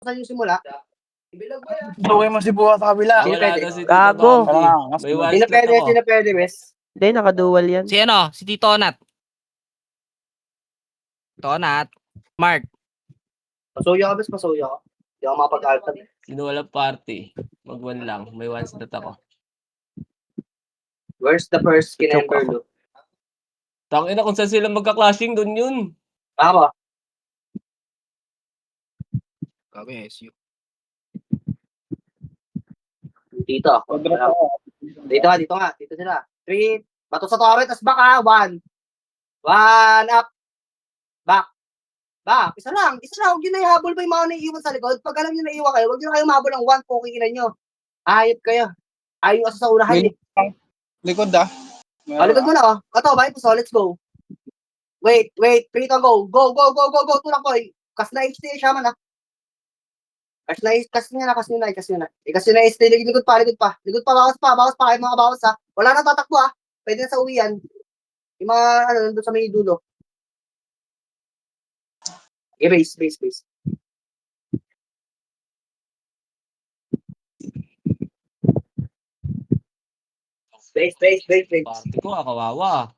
Saan yung simula? Buhay mo si Buha sa kabila. Sino Wala pwede? na si Tito Gago. Bambi. May one Sino shot pwede? ako. Sino pwede, Wes? Hindi, nakadual yan. Si ano? Si Tito Nat. Tito Nat. Mark. Pasuyo ka, Wes. Pasuyo ka. Hindi ako mapag-alta. Sino walang party? Mag-one lang. May one shot ako. Where's the first skin Joke ember ako. loop? Tangina kung saan sila magka-clashing, doon yun. Ako. Gago yung SU. Dito. Dito nga, dito nga. Dito sila. 3. Bato sa torre, tas back ha. 1. 1 up. Back. Back. Isa lang. Huwag yun na ihabol pa yung mga naiiwan sa likod. Pag alam nyo naiiwan kayo, huwag yun kayo mahabol ng 1. Poking ina nyo. Ayip kayo. Ayaw kasi sa unahan eh. Likod ah. Likod mo na oh. Kato, bakit po? So, let's go. Wait. Prito, go. Go. Tulak ko eh. Kas na HD siya man ah. Kas nyo na. Ikas nyo na HD. Likod pa. Bawas pa. Kayo mga bawas ha. Wala na tatakbo ah. Pwede na sa uwi yan. Yung mga, nandun sa may dulo. Okay, base. Base. Party ko, kawawa.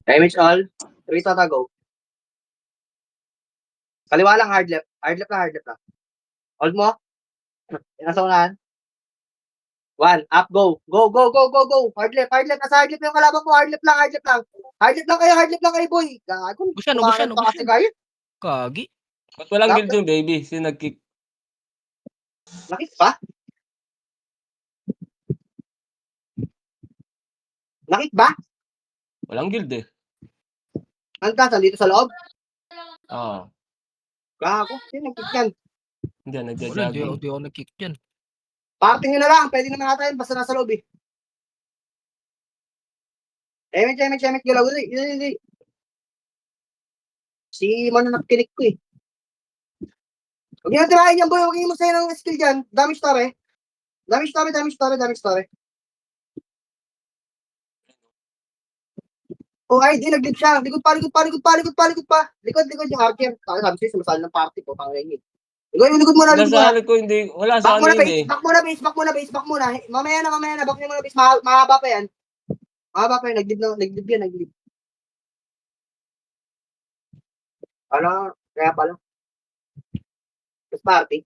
Damage all. 3 tata go. Kaliwa lang, hard left. Hard left na. Hold mo. Nasa unahan. 1, up, go. Go. Hard left. Nasa hard left yung kalaban ko. Hard left lang. Hard left lang kayo, boy. Gago. Busyan. Kasi kayo. Kagi. Ba't walang guild yung baby? Sino nag-kick? Nakit ba? Walang guild eh. Saan dito sa loob? Oo. Gago. Sino nagkik yan? Hindi, Wala, nagja-jogging. hindi ako nag-kick dyan. Parting nyo na lang. Pwede naman natin. Basta nasa loob eh. Emet. Galaw. Hindi. Si Mano nakikinig ko eh. Huwag nyo na tirahin yan, boy. Huwag nyo masaya ng skill dyan. Damage story. Oh, ay, di, nag-lead siya. Likod pa. Likod yung archer. Sabi sa'yo, sumasali ng party po. Pangingin. Likod muna. Wala sa akin ko, hindi. Wala sa akin eh. Back muna. Mamaya na. Back nyo muna base. Mahaba pa yan. Nag-lead yan. Ano? Kaya pala. Tapos party.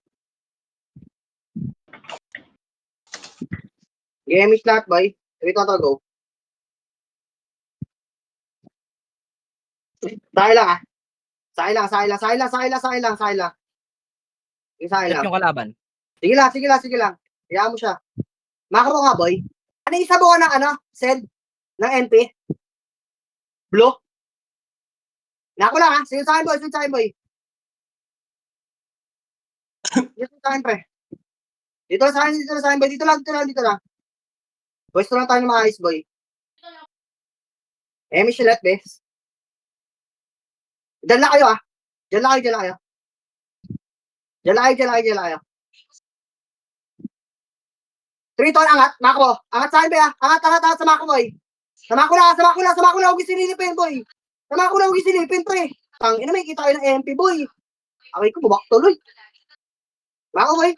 Game is start, boy. 3 total go. Sakay lang ah. Sakay lang. Left yung kalaban. Sige lang. Hayaan mo siya. Makro nga, boy. Ano isa mo ng send ng NP? Blue? Nako lang ah. Sige sa akin, boy. Dito sa akin, pre. Dito sa akin, boy. Dito lang. Boys, ito lang tayo ng mga ice, boy. Michelet, bes. Diyan lang kayo ah. Diyan lang kayo. Triton, angat. Mako. Angat sa akin, boy ah. Angat sa Mako, boy. Sa Mako na. Huwag isinilipin, boy. Pre. Tangina, may kita kayo ng MP, boy. Akay ko, bubak tuloy. Mako, boy.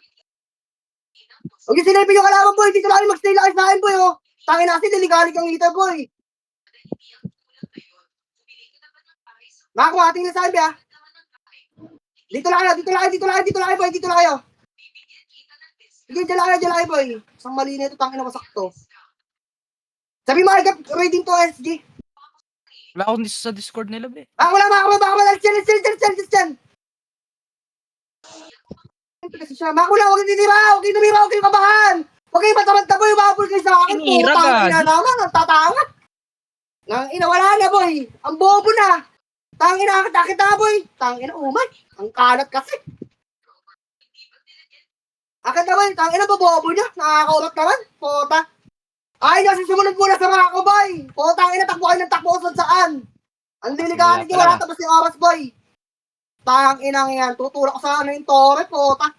Huwag isinilipin yung kalaban, boy. Dito lang mag-stay lang sa akin, boy, oh. Tangina kasi, diligali kang ngita, boy. Mako, ating na sa akin, boy ah. Dito lang kayo, boy. Sige, dyan lang kayo, boy. Isang mali na ito, tangina masakto. Sabi mo, reading to SG. Wala akong sa Discord nila, be. Wala. Diyan. Kasi siya, makula, huwag kayo kabahan. Huwag kayo matamanta, boy. Umabol kayo sa akin. Inira ka. Tangina naman, ang tatangat. Wala na, boy. Ang bobo na. Tangina, kita, boy. Tangina, umay. Ang kalat kasi. Akit naman, tangina, bobo niya. Nakakaulat naman. Pota. Ay, nasusumunod muna sa mga ko, boy. Tangina, takbo kayo ng takbo kung saan. Ang diligahan niyo, wala tapos yung oras, boy. Tangina yan. Tutulak ko sa yung torre, pota.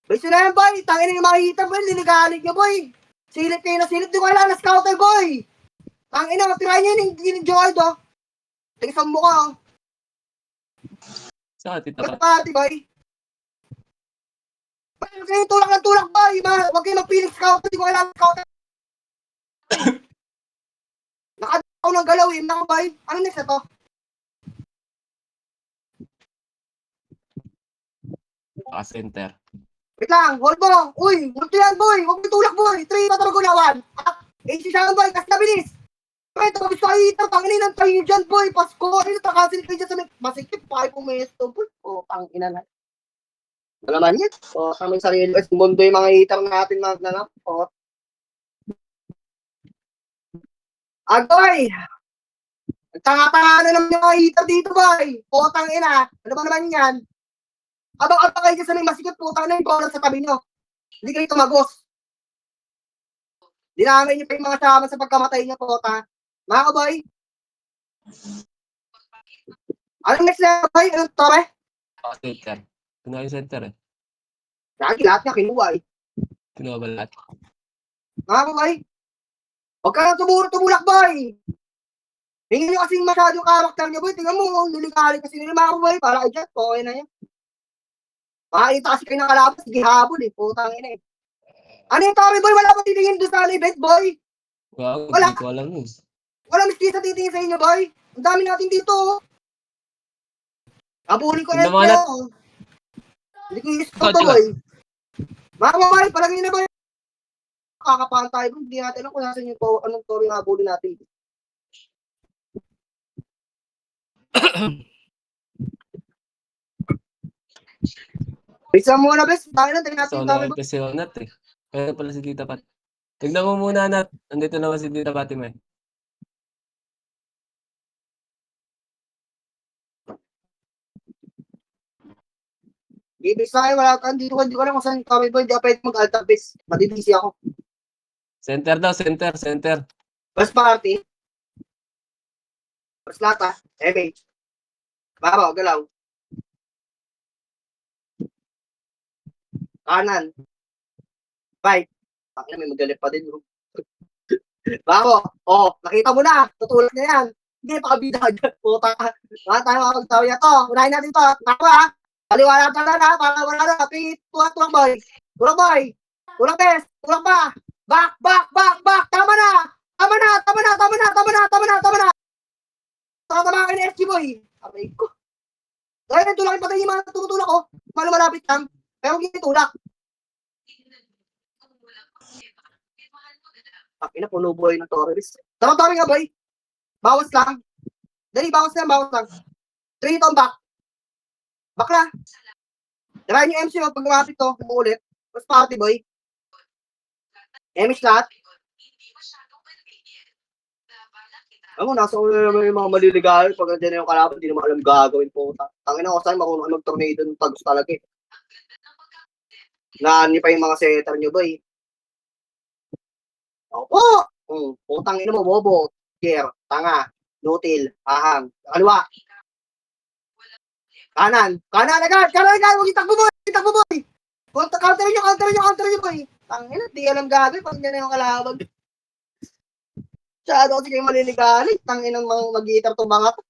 Boy, sila yan, boy. Tangina yung makikita, boy. Diligahan niyo, boy. Silip kayo na silip. Di ko alam na scouter, boy. Ang ina, tirahin niya yung Joy, do. Tigisan mo ka, oh. Saan ka Ba't titapat? party, boy? Huwag kayo tulak ng tulak, boy. Huwag kayo magpiling scouter. Di ko alam scouter. Nakadaw ng galaw, eh. Nako, boy. Ano next na to? Center. Wait lang, hold mo. Uy, multo yan, boy. Huwag mo tulak, boy. 3, tataragunawan. AC siya, boy. Kasi nabilis. Boy, tapos tayo ito. Tanginin ng tayo dyan, boy. Pasko. Ano, takasin kayo dyan sa may masikip. Pakay pumesto, boy. O, tangina na. Ano naman yan? O, sa may sarili. Mundo yung mga hitar natin, mga nanap. O. Agoy! Nagtanga-tanga na naman yung mga hitar dito, boy. O, tangina. Ano ba naman yan? Abang-abang kayo dyan sa may masikip. Putang na yung bola sa tabi nyo. Hindi kayo tumagos. Dinamay niyo pa yung mga sama sa pagkamatay niyo, pota. Mga kaboy? Anong next level, boy? Anong tore? Center. Kinuha yung center eh. Lagi lahat niya kinuha, eh. Kinuha ba lahat? Mga kaboy? Huwag ka lang tumulak, boy. Hingin niyo kasing masyadong karakter niyo, boy. Tingnan mo, nilikali kasi nila, mga kaboy. Para kay Jet, okay na yan. Makakita kasi kayo ng kalaban, sige habol, eh. Putang ina, eh. Ano yung tore, boy? Wala pa titingin doon sa event, boy. Wow, Wala. hindi ko alam yun. Wala miski sa titingin sa inyo, boy. Ang dami natin dito, oh. Abulin ko Tignan mo, LPO, anak. oh. Hindi ko i-scout to, boy. Mga kaboy, palagay na, boy. Kakapahan tayo, boy. Hindi natin alam kung nasan yung anong tore na abulin natin. Isa muna, bes. Tayo na, tingnan natin So, yung tore, boy. kasi Nat eh. Kaya pala si Tita Pat. Tignan mo muna, Nat. Andito naman si Tita Fatima eh. Ibig sa akin, wala ka. Hindi ko alam kung saan yung tore, boy. Hindi ako pwede mag-alta, bes. Madidisi ako. Center daw, center. Bas party. Bas lata. MH. Babaw, galaw. Kanan. Right. Bakit may magalit pa din, bro. Bako. Oh, nakita mo na. Tutulak na yan. Hindi, pakabida agad. Puta ka. Wala tayo makapagtawi na to. Unahin natin to. Nako ha. Paliwala ka na. Para wala na. Tulak, boy. Tulak, boy. Tulak, bes. Tulak pa. Back. Tama na. Tama na. Tama kayo na SG, boy. Aray ko. Kaya tulak yung patay yung mga tumutulak, oh. Malapit lang. Pero hindi tulak. Ina, puno boy ng Torres. Tama nga, boy. Bawas lang. Dali, bawas lang. 3 to back. Back na. Tirahin yung MC mo pag lumapit to. Umuulit. Mas party, boy. MC lahat. Alam mo, nasa ulo naman yung mga maliligayan. Pag nandiyan na yung kalaban, hindi naman alam gagawin po. Tangina ko saan, marunong mag-tornado ng tagos talaga eh. Naan pa yung mga setter nyo, boy. Opo! Putang ina mo, bobo. Kier, tanga, nutil, ahang. Kaliwa. Kanan agad! Huwag itakbo, boy! Counter nyo, boy! Tangina, di alam gagawin pag yan yung kalaban. Masyado kasi kayo maliligalig. Tangina ng mga mag-iitar to mga to.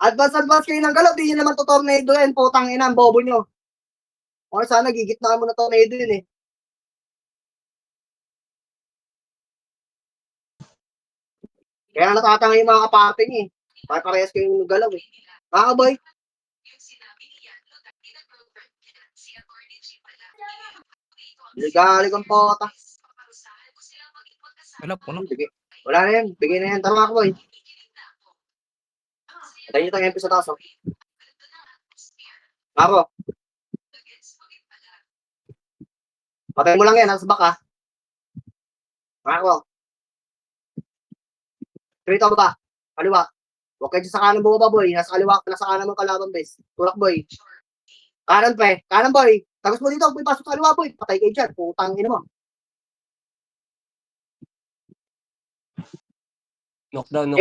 Advance kayo ng galaw, di nyo naman to tornado yan. Putang ina, ang bobo nyo. O sana gigitnaan mo na tornado yun eh. Kaya natatanga yung mga kaparte niya eh. Parehas kayong galaw eh. Boy. Ligalig ang pota. Puno. Wala na yan. Bigay na yan. Tama ako, boy. Patayin nyo itong MP sa taas, oh. Ako. Patayin mo lang yan. Nasa baka. Ako. 3 to ba? Kaliwa. Huwag kayo sa kanan bumaba, boy. Nasa kanan mo kalaban, bes. Tulak, boy. Kanan, pre. Kanan, boy. Tapos mo dito. Boy, pasok sa kaliwa, boy. Patay kayo dyan. Putang ina mo. Knockdown,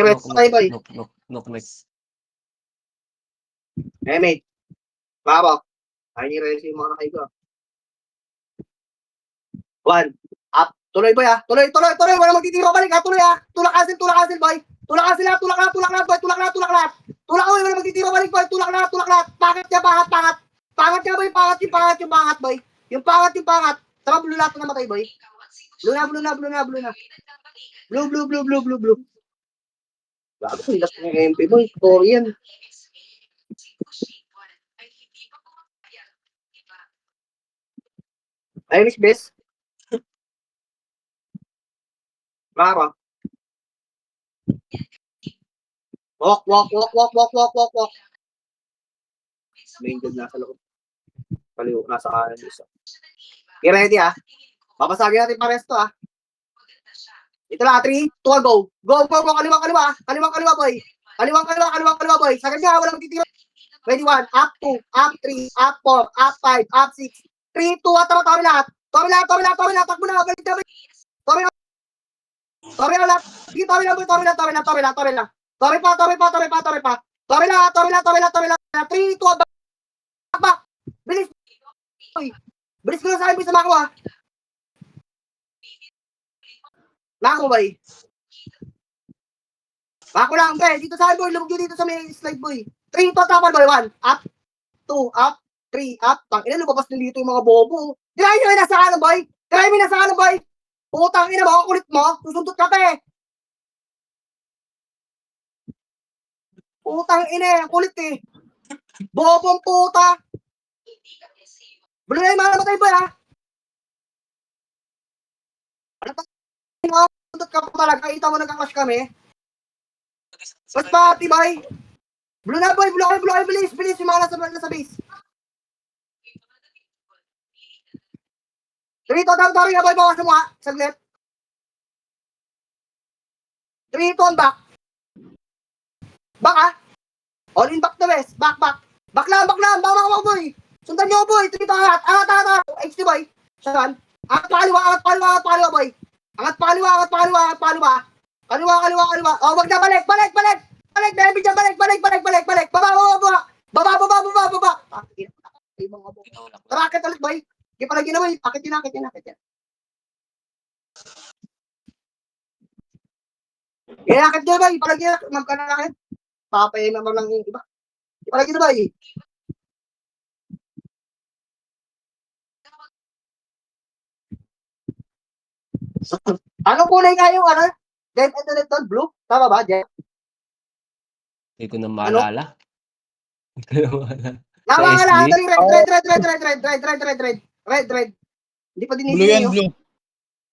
knock next. Mate. Babaw. Ay, ni Reyes yung mga nakaiga. 1. Up. Tuloy boy tuloy. Wala magtitira balik tuloy Tulak asin boy. Tulak asin lahat, tulak boy. Tulak lahat. Tulak boy, wala magtitira balik boy. Tulak lahat. Pangat niya, pangat. Pangat niya boy, yung pangat boy. Yung pangat. Tama, blue lahat na namatay boy. Blue na. Blue. Bago ko, nilas ko yung MP boy. Korean. Ay, Miss Bess. Mara. Walk. Main good nasa loob. Paliw, nasa kanan isa. Get ready Papasagin natin pares to Ito lang, 3, 2, go. Go, kaliwa. Kaliwang boy. Kaliwang boy. Sagad niya, walang titira. Ready, 1, up 2, up 3, up 4, up 5, up 6. 3, 2, Tori lahat. Takbo na, balik na. Tori na lahat. Sige, Tori na. Tori pa. 3, 2, back. Bilis. Bilis ko lang sa akin, sa Mako Mako boy. Mako lang, pre. Dito sa akin boy, lumog dito sa may slide boy. 3, 2, tapal boy. 1, up, 2, up, 3, up. Tangina, lumabas din dito yung mga bobo. Tirahin nyo yung nasa kanan boy. Putang ina mo, kulit mo. Susundot ka pa Putang ina, kulit Bobong puta. Blue na yung mga namatay boy Susundot ka pa talaga. Kita mo nagka-clash kami. Mas pati boy. Blue na boy, blue kayo, bilis yung mga nasa base. 3, 2, Tori boy, bawas mo saglit. 3, 2, on back. Back All in back to west, back. Back lang, bawa boy. Sundan nyo boy, 3, 2, angat. HD boy. Saan? Angat paliwa boy. Angat paliwa. Kaliwa. Oh, wag na, balik. Baby dyan, balik. Baba. Tara, akit ulit boy. Hindi pala ginawa, akit yan. Kaya akit dyan boy, palagi na, magkanakit. Papay naman lang yung iba. Hindi pala ginawa Anong kulay nga yung Dead and the Red Blue? Tama ba, Jeff? Hindi ko na maalala. Tama Sa ka lahat. SD? Red. Hindi pa Blue yan, dinidin blue.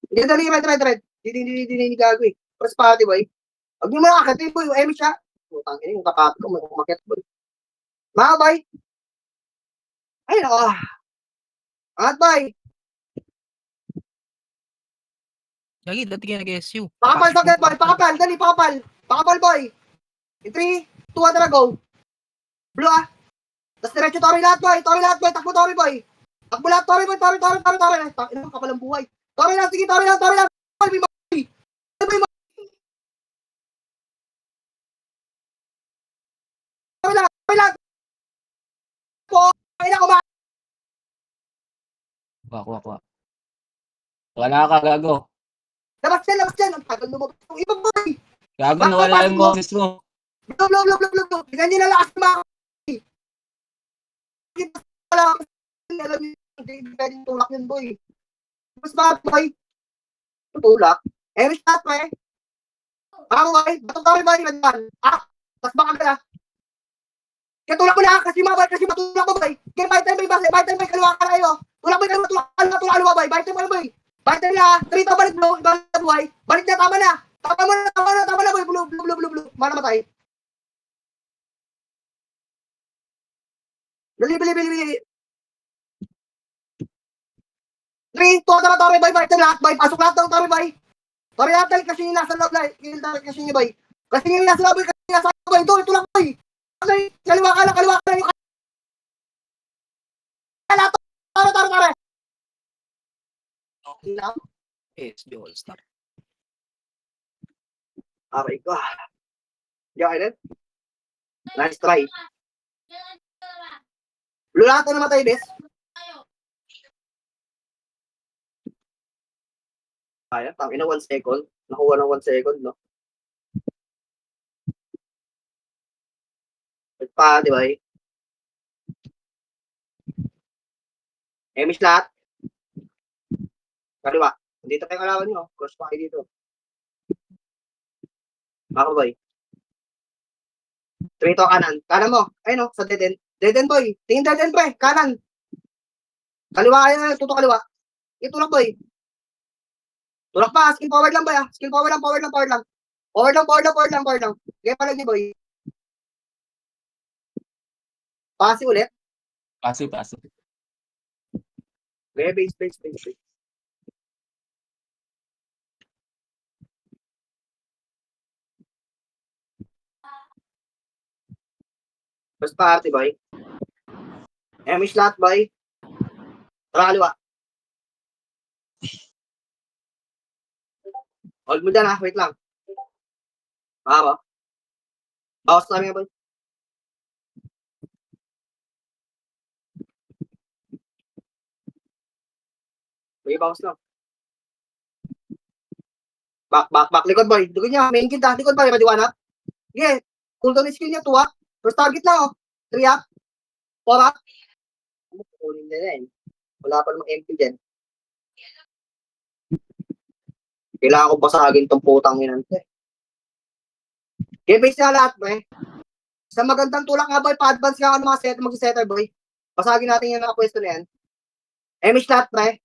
Hindi dali, red. Hindi gago First party, boy. Huwag niyo makakatin, boy. Yung Emi siya. Putang ina, yung kakapit ko, may umakit, boy. Mga, boy. Ay, nako. Angat, boy. Lagi, dati ka nag-SU. Pakapal, saglit, boy. Pakapal, boy. In 3, 2, 1, go. Blue, Tapos diretso Tori lahat, boy. Takbo Tori, boy. Takbo lahat, Tori, boy. Tori. Ina, kapalang buhay. Tori lang, sige, Tori lang. Boy. Tori lang. Po, ina, kumain. Wak. Wala ka, gago. Labas dyan. Ang tagal lumabas. Yung iba, boy. Gago, nawala yung boses mo. Blue. Bigyan nyo na lakas ng mga alam niyo, hindi pwedeng tulak yun, boy. Mas ba, boy? Tulak? Miss Pat, boy. Boy. Batong kami, boy. Mas baka ka na. Kaya tulak mo na, kasi matulak mo, boy. Kaya bite time, boy. Kaliwa ka na kayo. Tulak mo, boy. Bite time, boy. Bite time na, 3 to balik, blue. Boy. Balik na, tama na. Tama na, boy. Blue. Mana matay. Bili. 3, 2, Tori, boy. Bite time lahat, boy. Pasok lahat ng Tori, boy. Tori lahat, kasi yung nasa loob, kasi yung boy. Kasi yung nasa loob, boy. Tulak, boy. Kaliwa ka lang yung Tara. SB All-Star. Aray ko. Yo, Aiden. Nice try. Lahat na namatay, bes. Kaya, tangina 1 second. Nakuha ng 1 second, no? Pa, di ba? Emish lahat. Kaliwa. Dito kayo kalaban nyo. Cross pa kayo dito. Ako, boy. Trito kanan. Kanan mo. Ayun, no? Sa dead end. Dead end, boy. Tingin dead end, pre. Kanan. Kaliwa kayo na. Tuto kaliwa. Itulak, boy. Tulak pa. Skill forward lang, boy. Ah. Skill forward lang, forward lang, forward lang. Forward lang, forward lang, forward lang, forward lang. Gaya pa lagi, boy. Pasi ulit. Passive, passive. Gaya, base, base, base, base. First party, boy. Emish lahat, boy. Tara, kaliwa. Hold mo dyan, ha. Wait lang. Baka ba? Bawas namin, boy. May bawas lang. Back, back, back. Likod, boy. Likod niya. Main kid, ha. Likod, boy. Madiwanap. Sige. Cool down skill niya, 2 up. First target lang, oh. 3 up. 4 up. Kunin na yan. Wala pa namang MP dyan. Kailangan ko basagin tong putang inan ko, eh. Okay, base na lahat, boy. Sa magandang tulak nga, boy. Pa-advance nga ako ng mga set, mag-setter, boy. Basagin natin yung nakapwesto na yan. Emish lahat, pre.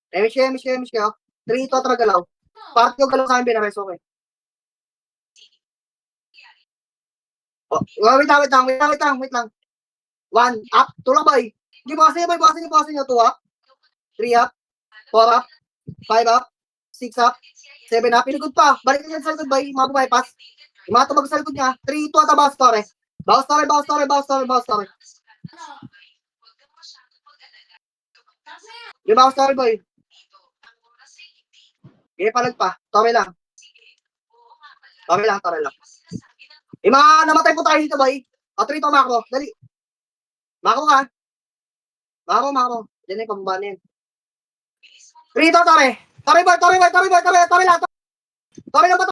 Emish, emish, emish kayo. 3 ito, galaw. Party ko galaw sa akin, binares, okay. Oh, wait lang, wait lang, wait lang, wait lang, wait lang. 1 up, tulak, boy. Hindi, bawasan niyo, boy. Bawasan niyo. 2 up. 3 up. 4 up. 5 up. 6 up. 7 up. Pinagod pa. Balik niya sa likod, boy. Mga bypass. Yung mga tumag sa likod niya. 3, 2 at bawas story. Bawas story, bawas story, bawas story, bawas story. Yung bawas story, boy. Hindi palag pa. Story lang. Story lang, story lang. Yung mga namatay po tayo dito, boy. O, 3 to, Makro. Dali. Makro ka. Makro. Diyan na yung pababa na yun. 3 to, Tore. Tore, boy. Tore lang. Tore lang ba?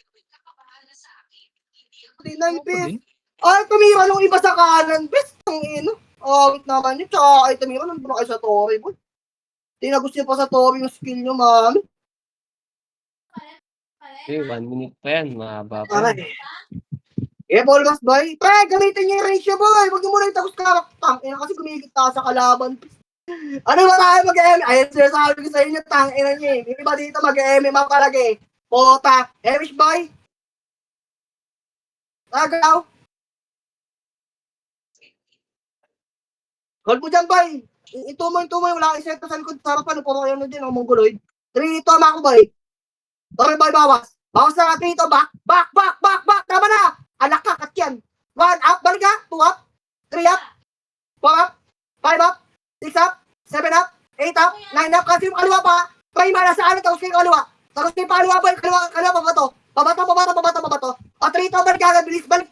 Naipis. Ay, tumira nung iba sa kanan. Best ang ino. Awit naman yun. Tsaka ay tumira nung kayo sa Tory, boy. Tinagos niyo pa sa Tory yung skill nyo, mami. Okay, 1 minute pa yan. Mahaba pa yan. Aray. Ball gas, boy. Pre, gamitin niyo yung ratio, boy. Huwag niyo muna yung tagos karakter. Ina kasi kumigit tayo sa kalaban. Ano ba tayo mag-M? Ayun, sinasabi ko sa inyo, tangina niyo eh. Hindi ba dito mag-M palagi eh. Pota. Emish, boy. Tagaw. Hold mo dyan, boy. Ito mo. Wala kang iset sa likod. Sarap ano, puro kayo na din, ang mongoloid. 3 ito, Mako, boy. Sorry, boy, bawas. Bawas na natin ito. Back. Tama na. Alak ka, kat yan. 1 up, balik ka. 2 up. 3 up. 4 up. 5 up. 6 up. 7 up. 8 up. 9 up. Kasi yung kaliwa pa. Pray mana sa ano, tapos yung kaliwa. Tapos yung kaliwa, boy. Kaliwa, pabato. Pabato. O, 3 ito, balik ka. Bilis. Balik.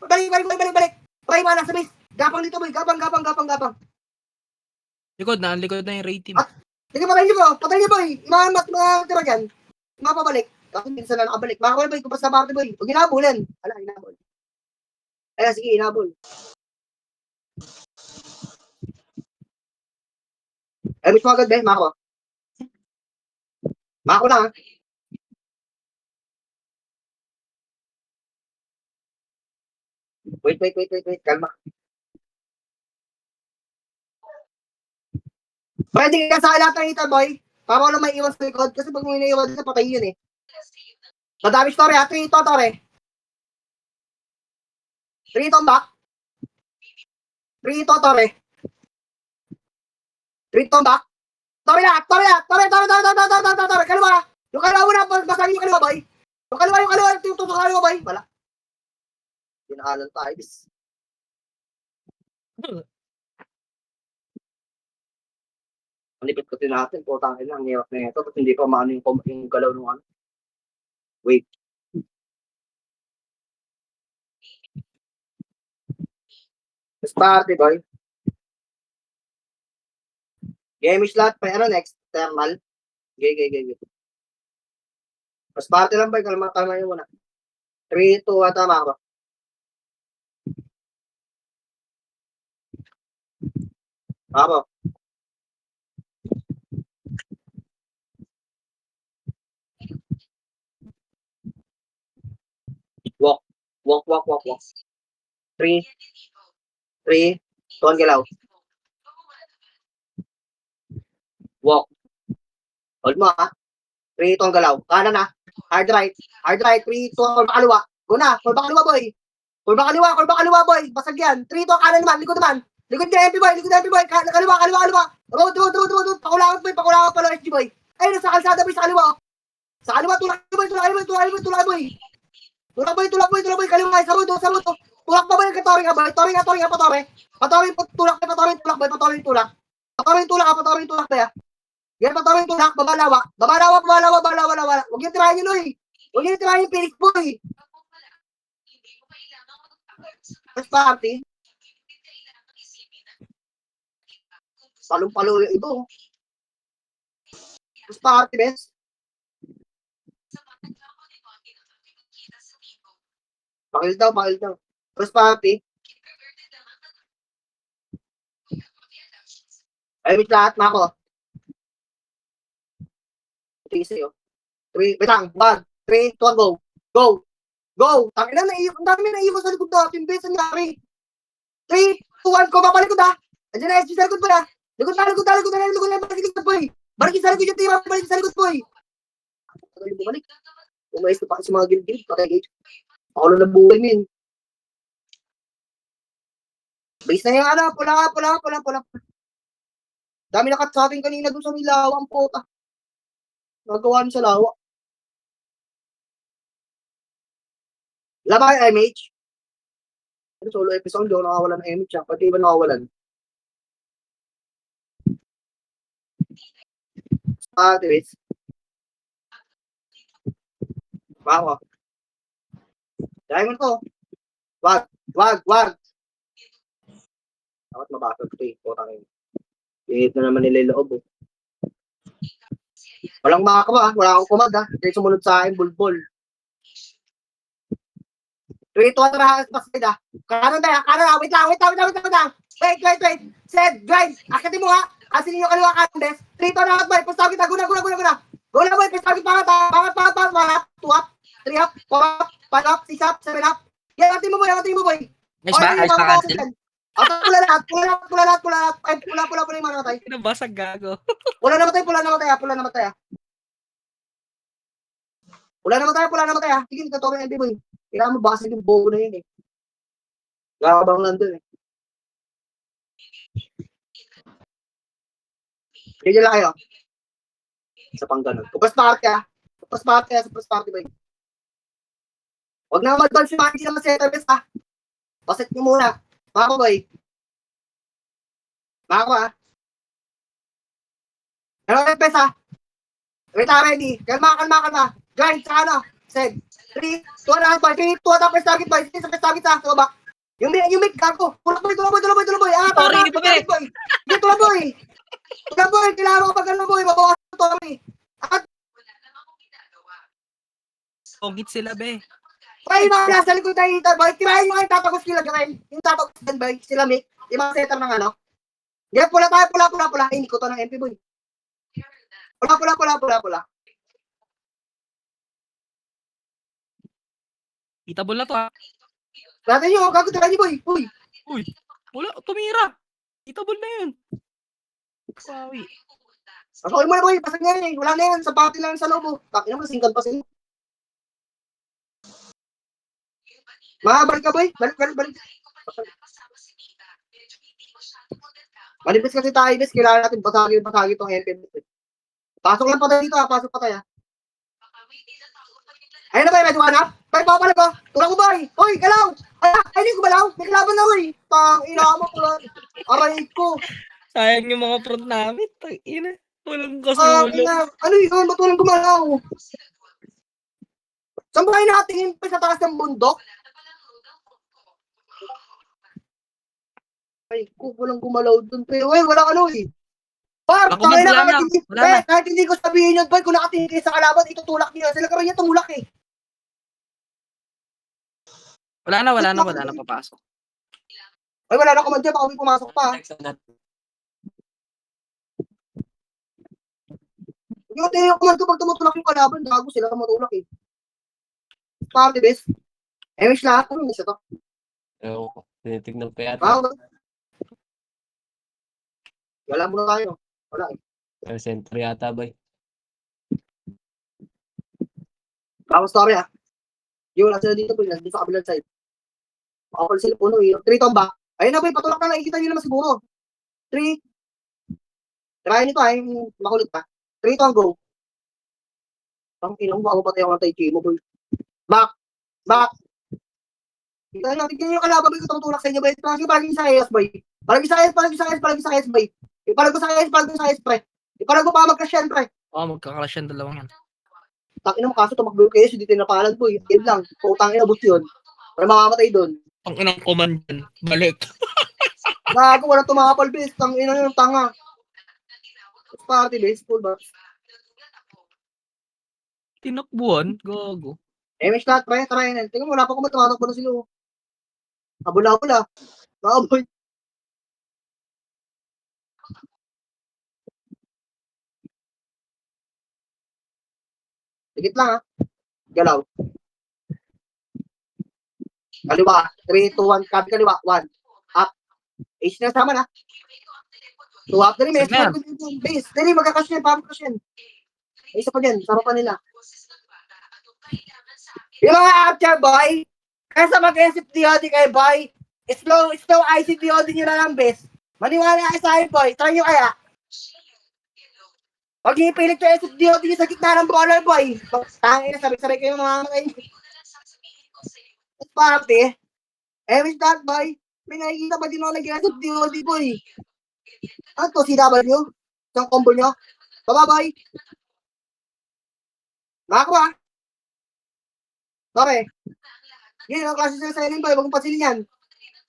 Pray mana sa bis. Gapang dito, boy. Gapang. Likod na yung raid team. Sige, patayin niyo, boy. Mga tira dyan. Mga pabalik. Kasi minsan na nakabalik. Mga boy, kupas na party, boy. Huwag inabulin. Ala, inabul. Ay, sige, inabul. Ay, miss mo agad, be. Mako. Mako na, ha. Wait. Kalma. Pwede ka sa lahat ng ito, boy. Para wala may iwan sa likod. Kasi pag may naiwan sa patay yun, eh. Madami story, ha. 3 ito, Tore. 3 ito, back. 3 ito, Tore. 3 ito, back. Tore. Kaliwa. Yung kaliwa mo na, basagin yung kaliwa, boy. Yung kaliwa, yung tutok kaliwa, boy. Wala. Pinakalan tayo, bis. Ang lipit ko natin, putang ina, ang hirap na ito. Tapos hindi pa maano yung galaw ng ano. Wait. Mas party, boy. Game slot, may ano next? Thermal. Okay. Mas parte lang boy, kalma yung muna. 3, 2, tama ako. Ako. Walk. 3, 3, tuwan galaw. Walk. Hold mo ha. 3, tuwan galaw. Kanan na. Hard right, 3, 2, kurba kaliwa. Go na, kurba kaliwa boy. Kurba kaliwa boy. Basag yan. 3, tuwan kanan naman, likod naman. Likod niya MP boy. Kaliwa. Road. Pakulangan pa lang SG boy. Ay, nasa kalsada boy, sa kaliwa. Sa kaliwa, tulak boy. Tulak boy. Kaliwa, sa road. Tulak pa boy, katoring ka boy. Toring pa, tore. Patoring, tulak boy. Patoring tulak. Patoring tulak ba ya? Yan, patoring tulak. Babalawa. Huwag yung tirahin yun, oy. Huwag yung tirahin yung Felix boy. First party. Palong-palo yung ito. First party, best. Pakil daw. First party. Ay, meet lahat, Mako. Ito sa'yo. 3, betang, 1, 3, 2, go. Go. Tangin na, ang dami naiiwan sa likod natin, best, ang nangyari. 3, 2, 1, ko, papalikod ha. Andiyan na, SG sa likod boy ha. Likod na, boy. Balik sa likod yung tira, balik sa likod boy. Bumalik. Umayos na pa kasi mga gilid, patay gauge. Ako na buhay min. Base na yung ano, pula. Dami nakat sa atin kanina doon sa Milawa, ang puta. Nagawa sa lawa. Labang MH. Solo episode, hindi ako nakawalan ng MH. Pati iba nakawalan. Tiwis. Bako. Diamond ko. Wag. Dapat mabasag ito eh. Putang ina. Ihit na naman nila yung loob oh. Walang makakawa, wala akong kumag ha. Dahil sumunod sa akin, bulbol. 3, 2, tara, pasay ha. Kanan ha. Wait lang. Wait. Sed, grind. Akitin mo ha. Asin yung kaliwa kanan, bes. 3, 2, na, boy. Pastagit ha. Guna. Go na, boy. Pastagit pangat ha. Pangat. 2 up. 3 up. 4 up. 5 up. 6 up. 7 up. Yan, atin mo, boy. Nice ba? Nice ba, Cancel? Pula lahat. Ay, pula yung mga namatay. Nabasag gago. Pula namatay ha. Pula namatay ha. Sige, nagkatoro yung MB boy. Kailangan mo basag yung bogo na yun eh. Gagabang nandun eh. Sige lang kayo. Isa pang ganun. Pupas party boy. Huwag na mag-advance yung mga hindi naman setter best ha. Basit nyo muna. Mako boy. Mako ha. Ano yung best ha? Wait ha, ready. Kalma. Grind sa ano. Send. 3, 2, na boy. 3, 2, tapos target boy. Sa target ha. Sa baba. Yung mic gago. Tulak boy. Ah, Sorry, hindi pa target boy. Hindi, tulak boy. Kailangan ko pag ano boy. Mabawasan to kami. Pogit sila, be. Boy, mga nasa likod na hita boy. Tirahin mo kayo tatagos sila gawin. Yung tatagos din boy. Sila mic. Yung mga setter ng ano. Yan, pula. Ay, hindi ko to ng MP boy. Pula. Itabol na to, ha. Natin nyo, gago tirahin boy. Uy. Uy, wala, tumira. Itabol na yun. Sawi. Pasokin mo na boy. Pasag nga yun eh. Wala na yan. Sa party lang sa lobo. Takin naman, singkad pa sila. Balik ka boy. Balik. Malipis kasi tayo, bes. Kailangan natin basagi itong MP. Pasok lang pa tayo dito ha. Pasok pa tayo. Ayun na boy, medyo hanap. Boy, papalag ko. Tulak ko boy. Hoy, galaw. Ay, hindi ko balaw. May kalaban na boy. Ina mo pula. Aray ko. Sayang yung mga front namin. Ina. Walang kasulong. Ano yun? Ba't walang gumalaw? Saan ba kayo nakatingin pa sa taas ng bundok? Ay, ko, walang gumalaw dun. Pero, walang ano eh. Par, Ako, tangina, wala na. Wala na. kahit hindi ko sabihin yun, boy, kung nakatingin kayo sa kalaban, itutulak niyo. Sila kami niya tumulak eh. Wala na papasok. Ay, wala na command dyan, baka may pumasok pa. Next na natin. Yung tingin yung command ko pag tumutulak yung kalaban, gago sila ka matulak eh. Party best. Wish lahat, ano miss ito? Ewan ko. Tinitignan pa yata. Wow. Wala muna tayo. Wala eh. Center yata, boy. Bawas story ah. Yung wala sila dito, boy. Nandito sa kabilang side. Makapal sila puno eh. 3 tomba. Ayun na, boy. Patulak na. Nakikita nyo naman siguro. 3. Try nito ay. Makulit pa. 3 to go. Ang inang mo. Ako patay ako ng tai chi mo, boy. Back. Tignan nyo yung kalaban, boy. Kung tumutulak sa inyo, boy. Palagi sa ayos, boy. Palagi sa ayos, boy. Ipalag mo sa ayos, pre. Ipalag mo pa magka-shen, pre. Magkakalash yan dalawang yan. Takin mo kaso tumakbo kayo, hindi tinapalan po. Yun lang. Putang ina, bus yun. Para makamatay doon. Ang inang command yan. Balik. Gago, walang tumakapal, bis. Tang ina yung tanga. Party base, full ba? Tinakbuhan. Gago. MH lahat, try na. Tingnan mo, wala pa ko matumatakbo na sila. Abula-abula. Nakaboy. Digit lang ha. Galaw. Kaliwa. 3, 2, 1. Copy kaliwa. 1. Up. Ace na sama na. 2 up. Dali, may Sige. base. Dali, magkakash yan. Pamakash yan. Isa pa dyan. Sama pa nila. Yung mga after boy, kaysa mag-isip DOD kayo boy, slow IC DOD nyo na lang best. Maniwala kayo sa akin boy, try nyo kaya. Pag ipilit ko isip DOD nyo sa gitna ng baller boy, tangin na sabay kayo mamamatay. Party, with that boy, may nakikita ba din ako nag-isip DOD boy? Ano to, CW? Isang combo nyo? Baba boy. Makakuha. Okay. Yun, ang klase sa Senen boy, huwag mong pasilin yan.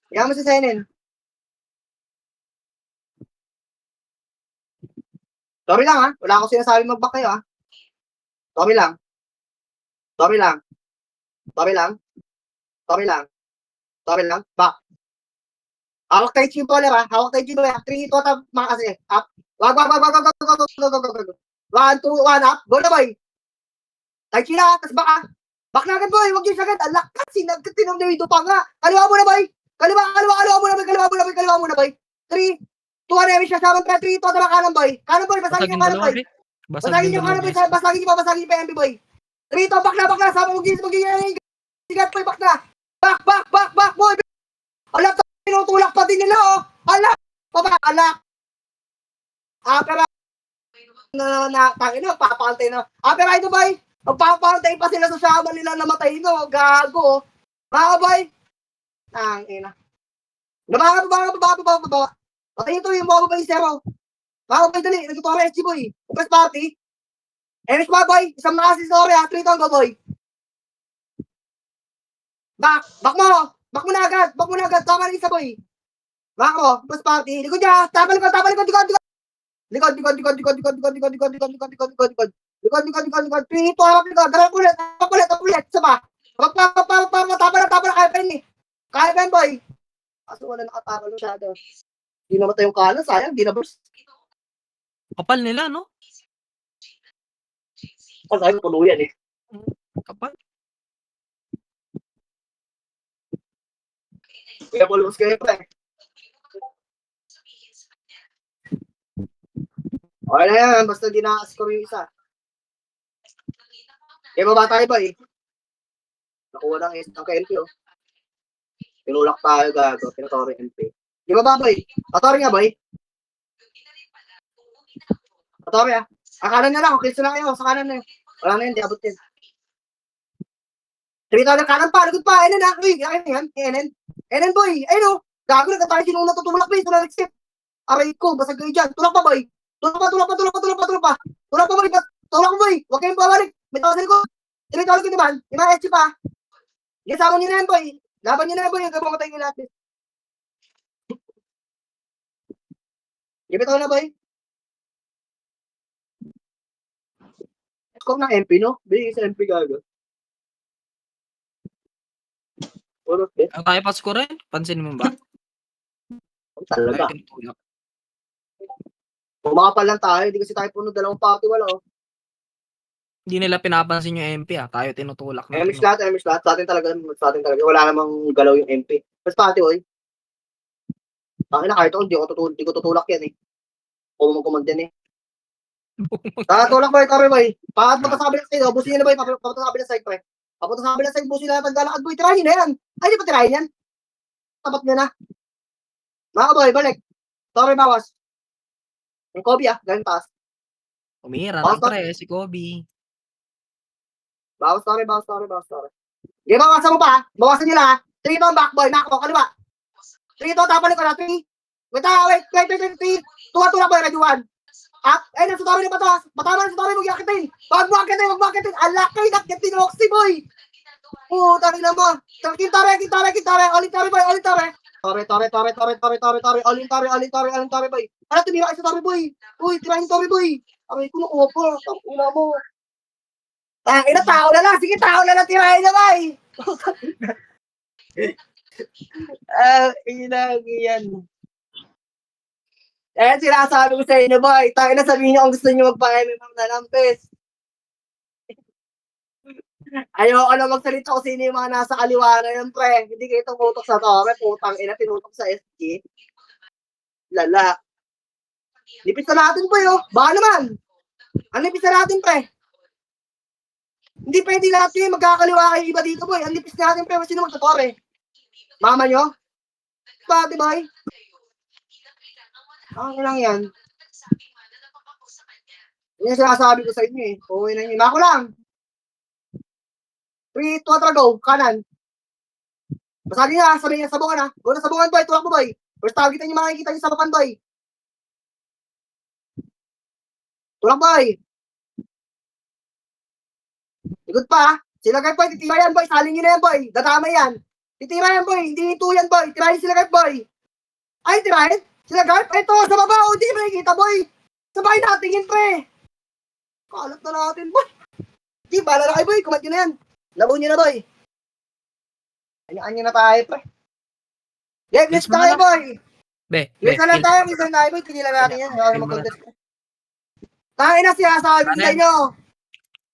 Kaya mo sa Senen. Sorry lang ha, wala akong sinasabi mag-back kayo ha. Sorry lang. Back. Hawak tayo Chim Poller ha, 3, 2, 1, mga kasi. Up. Wag. 1, 2, 1, up. Go na boy. Tai Chi na, tas back ha. Back na agad boy, wag yung sagad. Ang lakas, sinagkatinong na ito pa nga. Kaliwa mo na boy. Kaliwa mo na boy. 3, 2, 1, siya sa 3, 2, tama kanan boy. Kanan boy, basagin yung kanan boy. Basagin yung kanan boy, basagin yung MP boy. 3, 2, back na, sama mo gilid. Sigat boy, back na. Back boy. Ala, tinutulak pa din nila oh. Ala, baba, ala. Pero tangina, papantay na. Pero ito boy. Magpapantay pa sila sa sama nila namatay no. Gago. Mga boy. Tangina. Baba. Okay, ito yung mga boy zero. Mga boy, dali. Nagtutuwa ng SG boy. Upes party. MS mga boy. Isang nakasis story ha. 3 tong boy. Back mo. Back mo na agad. Tama ng isa boy. Back mo. Upes party. Likod niya. Tama likod. Likod. 3, 2, harap likod. Harap ulit. Isa pa. Tama na. Kaya pa yun eh. Kaya pa yun boy. Kaso wala nakatapal masyado. Hindi namatay yung kanan. Sayang. Hindi na burst. Kapal nila, no? Kasi puno yan eh. Kapal. Kaya pulus kayo pa eh. Okay na yan. Basta di nakascore yung isa. Kaya baba tayo ba eh. Nakuha ng S ng KNP oh. Pinulak tayo gago. Pinatore NP. Di ba ba boy? Patore nga boy. Patore ah. Kanan na lang. Okay sila kayo. Sa kanan na yun. Wala na yun. Di abot yun. 3 tayo kanan pa. Lagod pa. Enen ah. Uy. Ayan yan. Enen boy. Ayun oh. Gago na tayo sinong natutulak boy. Tulak next step. Aray ko. Basag kayo dyan. Tulak pa boy. Tulak pa boy. Tulak boy. Huwag kayong pabalik. May tawasan ko. 3 tayo naman. Yung mga SG pa. Isama nyo na yan boy. Laban nyo na yan boy. Hanggang mamatay nyo lahat. Gipit ako na boy. outscore ng MP, no? Bigay sa MP gago. Puro, Ang kaya pas ko rin. Pansin mo ba? talaga. Tayo tinutulak. Pumakapal lang tayo, hindi kasi tayo puno, dalawang pati, wala, oh. Hindi nila pinapansin yung MP Tayo tinutulak natin. Emish lahat. Sa atin talaga. Wala namang galaw yung MP. Mas pati, oy. Ang ina, kahit ako, di ko tutulak yan, eh. Kumag din, eh. Tulak, boy, kami, boy. Papunta sa kabilang side, busin na, boy. Papunta sa kabilang side, pre. Papunta sa kabilang side, busin na, taglalakad, boy. Tirahin na yan. Ay, di pa tirahin yan. Tapat niya na. Mga boy, balik. Sorry, bawas. Yung Kobe, galing taas. Umira Bawas ng pre, si Kobe. Bawas, sorry. Sige, bawasan mo pa, ha? Bawasan nyo lang, ha? 3 to, back, boy. Mako, kaliwa. 3 to, tapalik ko na. 3. Wait. Tulak, boy, ready 1. Up. Ay, nasa story na ba to? Matama na sa story mo, yakitin. Wag mo akitin. Alakay, nakitin mo, si boy. Tari na mo. Kintare. Olin tare, boy. Tore. Olin tare, boy. Ano, tumira kayo sa tore, boy. Uy, tirahin tore, boy. Aray, kumukuha po. Tangina mo. Tao na lang. Sige, tao na lang, tirahin na, boy. Yan. Sinasabi ko sa inyo, boy. Tayo na sabihin nyo kung gusto nyo magpa-MMM na lampes. Ayoko na magsalita kung sino yung mga nasa kaliwa na yun, pre. Hindi kayo tumutok sa tore. Putang ina, tinutok sa SG. Lala. Nipis na natin, boy, oh. Baka naman. Ang nipis na natin, pre. Hindi pwede lahat yun. Magkakaliwa kayo iba dito, boy. Ang nipis natin, pre. Sino magtotore? Mama nyo? Pati, boy. Ang lang yan. Yan yung sinasabi ko sa inyo, eh. Uwi na yun. Mako lang. 3, 2, 3, go. Kanan. Basagin niya, sabihin niya, sabungan, ha. Go na sabungan, boy. Tulak mo, boy. First targetan niyo makikita niyo sa papan, boy. Tulak, boy. Ikot pa, ha. Sila guard, boy. Titira yan, boy. Salin niyo na yan, boy. Dadama yan. Titira yan, boy. Hindi ito yan, boy. Tirahin sila guard, boy. Ay, tirahin. Sila guard. Ito, sa baba. O, hindi makikita, boy. Sabay natingin, pre. Kalat na natin, boy. Di, bala na kayo, boy. Kumat nyo na yan. Labo nyo na, boy. Anya na tayo, pre. Yeah, let's tayo, boy. Let's na lang tayo. Let's na tayo, boy. Tinilang natin yan. Tangin na siya, sabi ko sa inyo.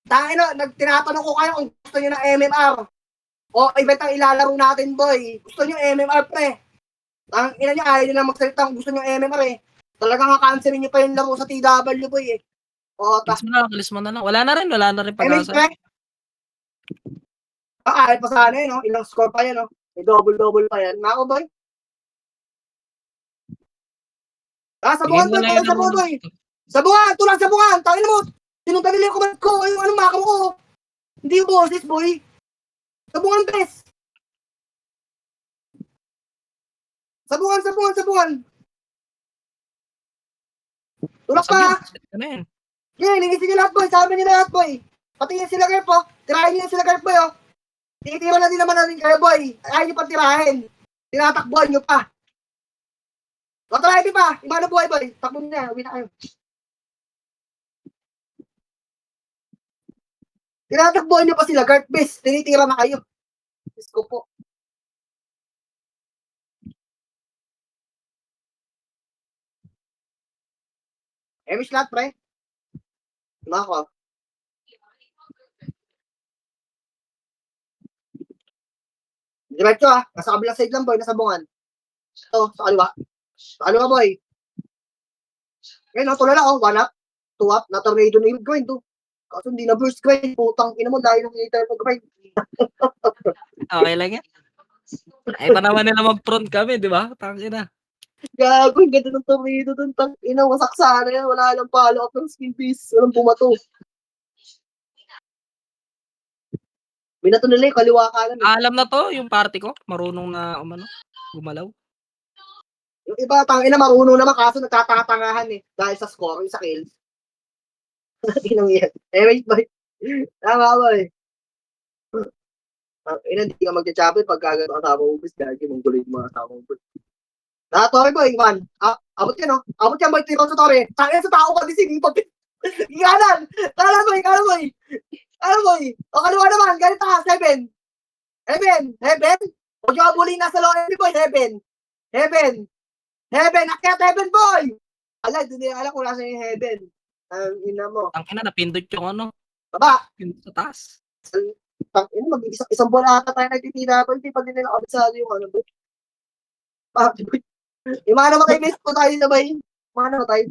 Tangin na, tinatanong ko kayo kung gusto nyo ng MMR. O, event ang ilalaro natin, boy. Gusto nyo MMR, pre. Tangin na nyo, ayaw nyo na magsalita kung gusto nyo MMR, eh. Talagang kakanselin nyo pa yung laro sa TW, boy, eh. O, Kilis mo na lang. Wala na rin pag-asa. Kahit pa sana eh, no? Ilang score pa yan, no? May double pa yan. Mako, boy. Sabungan, boy. Sabungan, tulang sabungan. Tangin mo. Sinundan nila yung command ko. Anong mako ko? Hindi yung boses, boy. Sabungan, bes. Sabungan. Tulak pa. Ano yan? Yeah, linisin nyo lahat, boy. Sabi nyo lahat, boy. Patingin sila kayo po. Tirahin nyo sila kayo, boy, oh. Titira na din naman natin kayo, boy. Ayaw nyo pa tirahin. Tinatakbuhan nyo pa. Try pa. Iba na buhay, boy. Takbo nyo na. Uwi na kayo. Tinatakbuhan nyo pa sila, guard base. Tinitira na kayo. Diyos ko po. Emish lahat, pre. Mako. Diretso, ha. Nasa kabilang side lang, boy. Nasa bungan. Ito, sa kaliwa. Sa kaliwa, boy. Ngayon, no, tulala, oh. 1 up, 2 up. Na-tornado na yung grind, oh. Kaso hindi na burst grind. Putang ina mo dahil ng later mag-grind. Okay lang yan. Ay, pa naman nila mag-front kami, di ba? Tangin na. Gago, yung ganda ng tornado dun. Tang ina, wasak sana yan. Wala lang follow-up ng skill piece. Walang bumato. Binato nila yung kaliwa kanan. Alam na to, yung party ko. Marunong na, gumalaw. Yung iba, tangina, marunong naman kaso nagtatatangahan eh. Dahil sa score, sa kills. Inang yan. Wait, boy. Tama, boy. Ina, hindi ka magja-jabber pag gagawin ang kasama ubis. Gagi, mong gulit mga kasama ubis. Torre, boy, man. Abot yan, no? Abot yan, boy. Tiro sa Torre. Tangina sa tao ka, di sinipag. Kanan! Kanan, boy! Kanan, boy! Kanan, boy! O, kaliwa naman! Ganito ka! 7! Heaven! Heaven! Huwag yung abulin nasa low MP, boy! Heaven! Heaven! Heaven! Akyat heaven, boy! Ala, hindi nila alam kung nasa yung heaven. Ang ina mo. Ang ina, napindot yung ano, Baba! pindot sa taas. Isang buwan ata tayo nagtitira ko, hindi pa din nila kabisado yung ano, boy. Yung mga namatay, miss ko tayo na ba yun? Mga namatay.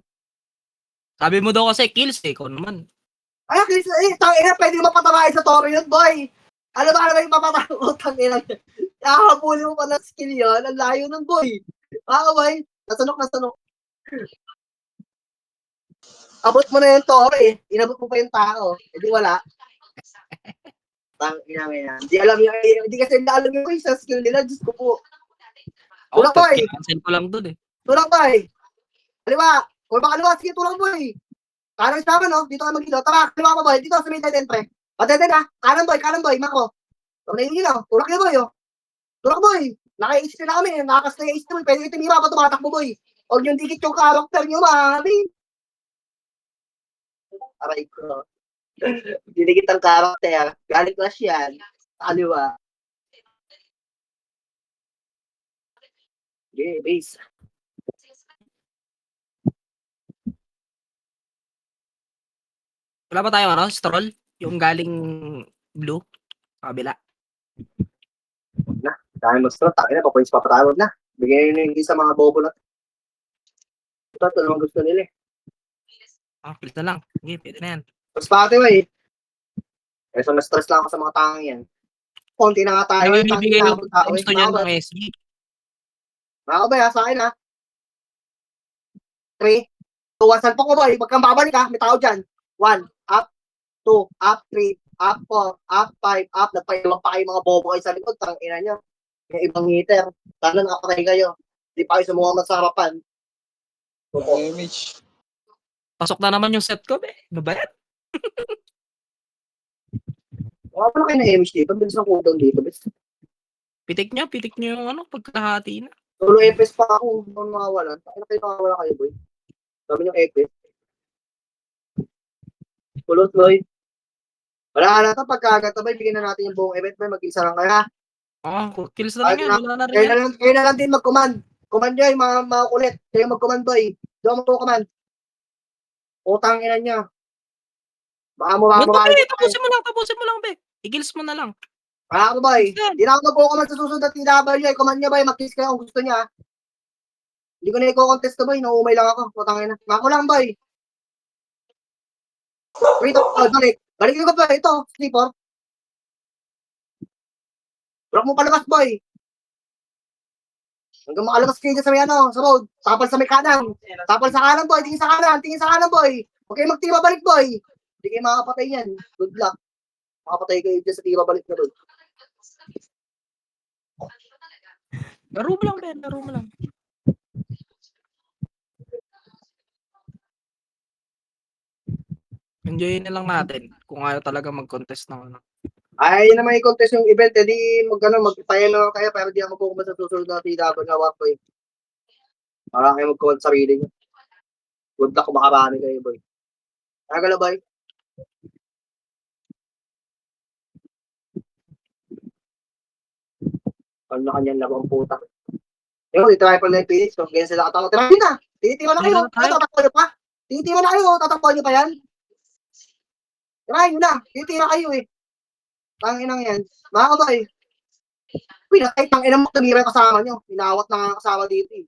Sabi mo daw kasi kills eh, ikaw naman. Ay, Chris, tangina, pwede mo mapatamahin sa toro yun, boy. Alam ba naman yung mapatamahin mo, tangina. Nakakabuli mo pa ng skill yun, ang layo nun, boy. Boy. Nasunok. Abot mo na yung toro eh. Inabot mo pa yung tao. Hindi wala. Tangina mo yan. Hindi kasi nila alam yung sa skill nila. Diyos ko po. Ako, Tulak, boy. cancel ko lang dun eh. Tulak, boy. Kaliwa. Kung baka kaliwa, sige, tulak, boy. Kanan sa no? Dito ka mag-ilaw. Tara, kaliwa ko, boy. Dito sa may dead end, pre. Patete na. Kanan, boy, mako. Huwag na yung ilaw. Tulak niya, boy, oh. Tulak, boy. Naka-HP na kami. Nakakas na yung HP, boy. Pwede itimira pa tumatakbo, boy. Huwag yung dikit yung character nyo, mami. Aray ko. Dinikit ang character. Galing clash yan. Kaliwa. Okay, base. Wala ba tayo ano, stroll? Yung galing blue? Sa kabila. Dahil mag-start, takin na, pa-points papatawag na. Bigyan nyo yung sa mga bobo na. Ito naman gusto nila eh. Ah, kills na lang. Sige, pwede na yan. Mas pati ba eh. Eh, so na-stress lang ako sa mga tangang yan. Konti na nga tayo. Ano ibibigay yung gusto niyan ng SG? Makakabay ha, sa akin ha. 3, 2, 1, salpok mo boy. Huwag kang babalik ha, may tao dyan. 1, up, 2, up, 3, up, 4, up, 5, up. Nagpailang pa kayo mga bobo kayo sa likod. Tangina nyo. Yung ibang hitter. Sana nakapatay kayo. Hindi pa kayo sumuha sa harapan. Damage. Pasok na naman yung set ko, be. Ano ba yan? Wala pala kayo na MH dito. Bilis ng cooldown dito. Pitik nyo yung ano, pagkahati na. Solo FPS pa ako. Kung makawalan. Ano kayo makawala kayo boy? Sabi nyo FPS. Kulot boy. Wala na ito. Pagkagantabay, bigyan na natin yung buong event. May mag-isa lang kaya. Ah, kills na lang yan. Wala na rin Kayo yan. na lang din mag-command. Command nyo yung mga kulit. Kayo mag-command boy. Doon mag-command. Utang ina nyo. Baka mo Ba't ba, mamamahal. be? Tapusin mo lang, be. I-kills mo na lang. Baka mo boy. Di na ako mag-command sa susunod at TW. Command nyo boy. Mag-kiss kayo kung gusto nyo. Hindi ko na i-contest to boy. Nauumay lang ako. Utang ina. Mako lang boy. Wait, balik. Balik ko ba? Ito. Sleeper. Block mo palabas boy. Hanggang makalabas kayo dyan sa may ano, sa road. Tapal sa may kanan. Tapal sa kanan, boy. Tingin sa kanan, boy. Huwag kayo magtira balik, boy. Hindi kayo makakapatay yan. Good luck. Makapatay kayo dyan sa tira balik na road. Laro mo lang, be. Laro mo lang. Enjoyin na lang natin kung ayaw talaga mag-contest ng ano. Ay, yun naman i-contest yung event. Eh, di magpaya na kayo pero di ako magpukumpa sa susunod na TW na work, boy. Para kayo magkuhan sa sarili nyo. Good luck kung makarami kayo, boy. Kagala, boy. Ano na kanyang labo ang puta. Yung, dito tayo pala yung Phoenix. Kung ganyan sila katawag. Tira na! Tinitira na kayo. Tatakbo nyo pa? Tinitira na kayo. Tatakbo nyo pa yan? Tira nyo na. Tinitira kayo eh. Tanginang yan. Mga kabay. Uy, kahit ang inang tumira yung kasama nyo. Inawat na nga kasama dito eh.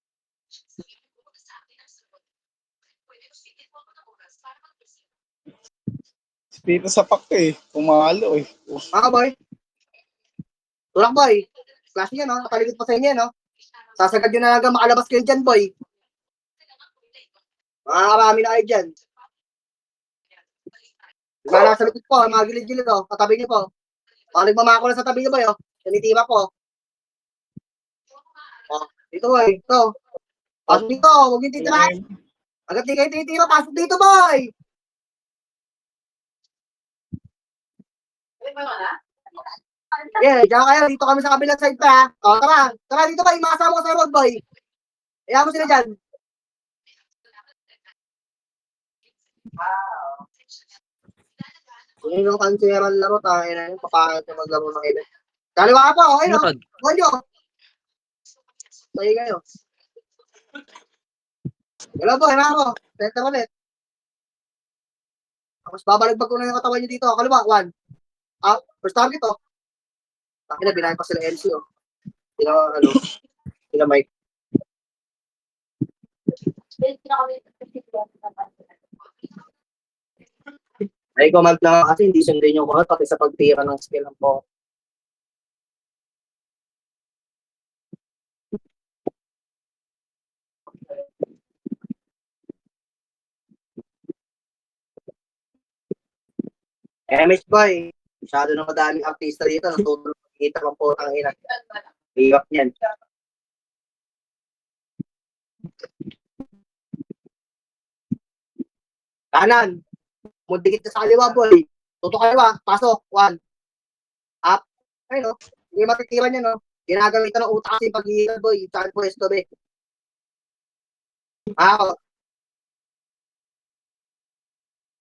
Dito sa pack eh. Pumalo eh. Mga kabay. Tulak boy. Klase yan, no? Nakaligid pa sa inyo, no? Sasagad yun na hanggang makalabas kayo dyan, boy. Mga karami na kayo dyan. Mga nasa likod po, mga gilid-gilid, oh. Katabi niyo po. Mga nagmamako na sa tabi niyo, boy, oh. Tinitira po. Oh, dito, boy. Ito. Pasok dito, huwag yung titirahan. Agad di kayo tinitira, pasok dito, boy. Yeah, diyan kayo. Dito kami sa kabilang side pa, ha? O, tara. Tara, dito ba? Yung mga kasama ko sa road, boy. Kaya mo sila dyan. Kung yung kanseral laro, tayo na yun, papangit na maglaro ng event. Kaliwa ka po, okay no? Sunod. Huwag nyo. Tayo kayo. Hello po, hina ako. Center ulit. Tapos babaligbag ko na yung katawan nyo dito. Kaliwa, 1. Up. First target, oh. Bakit na, binahin pa sila MC, oh. Sila Mike. Ay, command lang kasi hindi sundin yung command pati sa pagtira ng skill ng po. MS boy, masyado na madaming artista dito. Natutulog makikita ng po ang ina. Hirap niyan. Kanan. Mundikit ka sa kaliwa, boy. Tuto kaliwa. Pasok. 1. Up. Ay, no. Hindi matitira niya, no. Ginagamitan ng utak kasi pag-iilan, boy. Saan pwesto, be. Ako.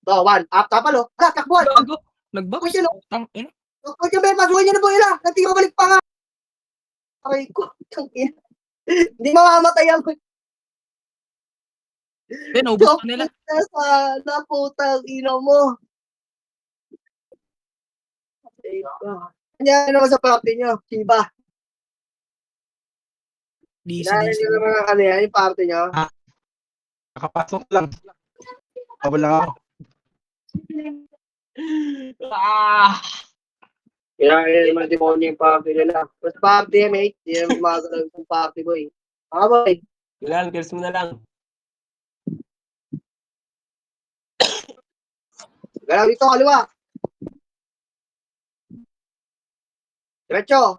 So, 1. Up. Tapalo. Hala, takbuhan. Gago. Nag-box. Uy, sino? Tang ina. Huwag yung bepas. Huwag niya na, boy. Hala. Nagtira balik pa nga. Aray ko. Tangin. Hindi mamamatay ang Naubos na nila. Sana, putang ina mo. Kanya naman sa party nyo, Shiba. Di Kailangan nyo naman ang ano yan, yung party nyo. Nakapasok lang. Kabal lang ako. Kailangan nyo naman demonyo yung party nila. Mas party, mate. Hindi naman gumagalaw yung party, boy. Mga boy. Bilal, kills mo na lang. Galaw dito, kaliwa. Diretso.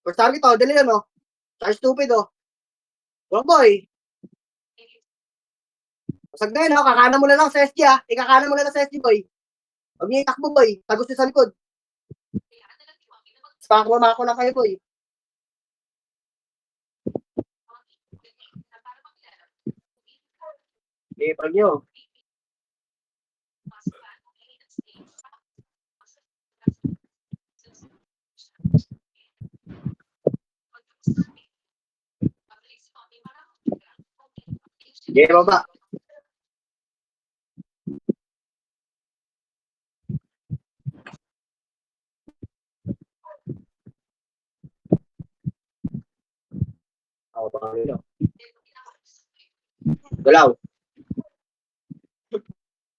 First target, oh. Dali yan, oh. Charge stupid, oh. Wrong, boy. Pasag na yun, oh. Kakanan mo na lang sa SG, ah. Ikakanan mo na lang sa SG, boy. Huwag niyo itakbo, boy. Tagos niyo sa likod. Spakmama ko lang kayo, boy. Ipag nyo. Sige, baba. Ako pa kanino. Galaw.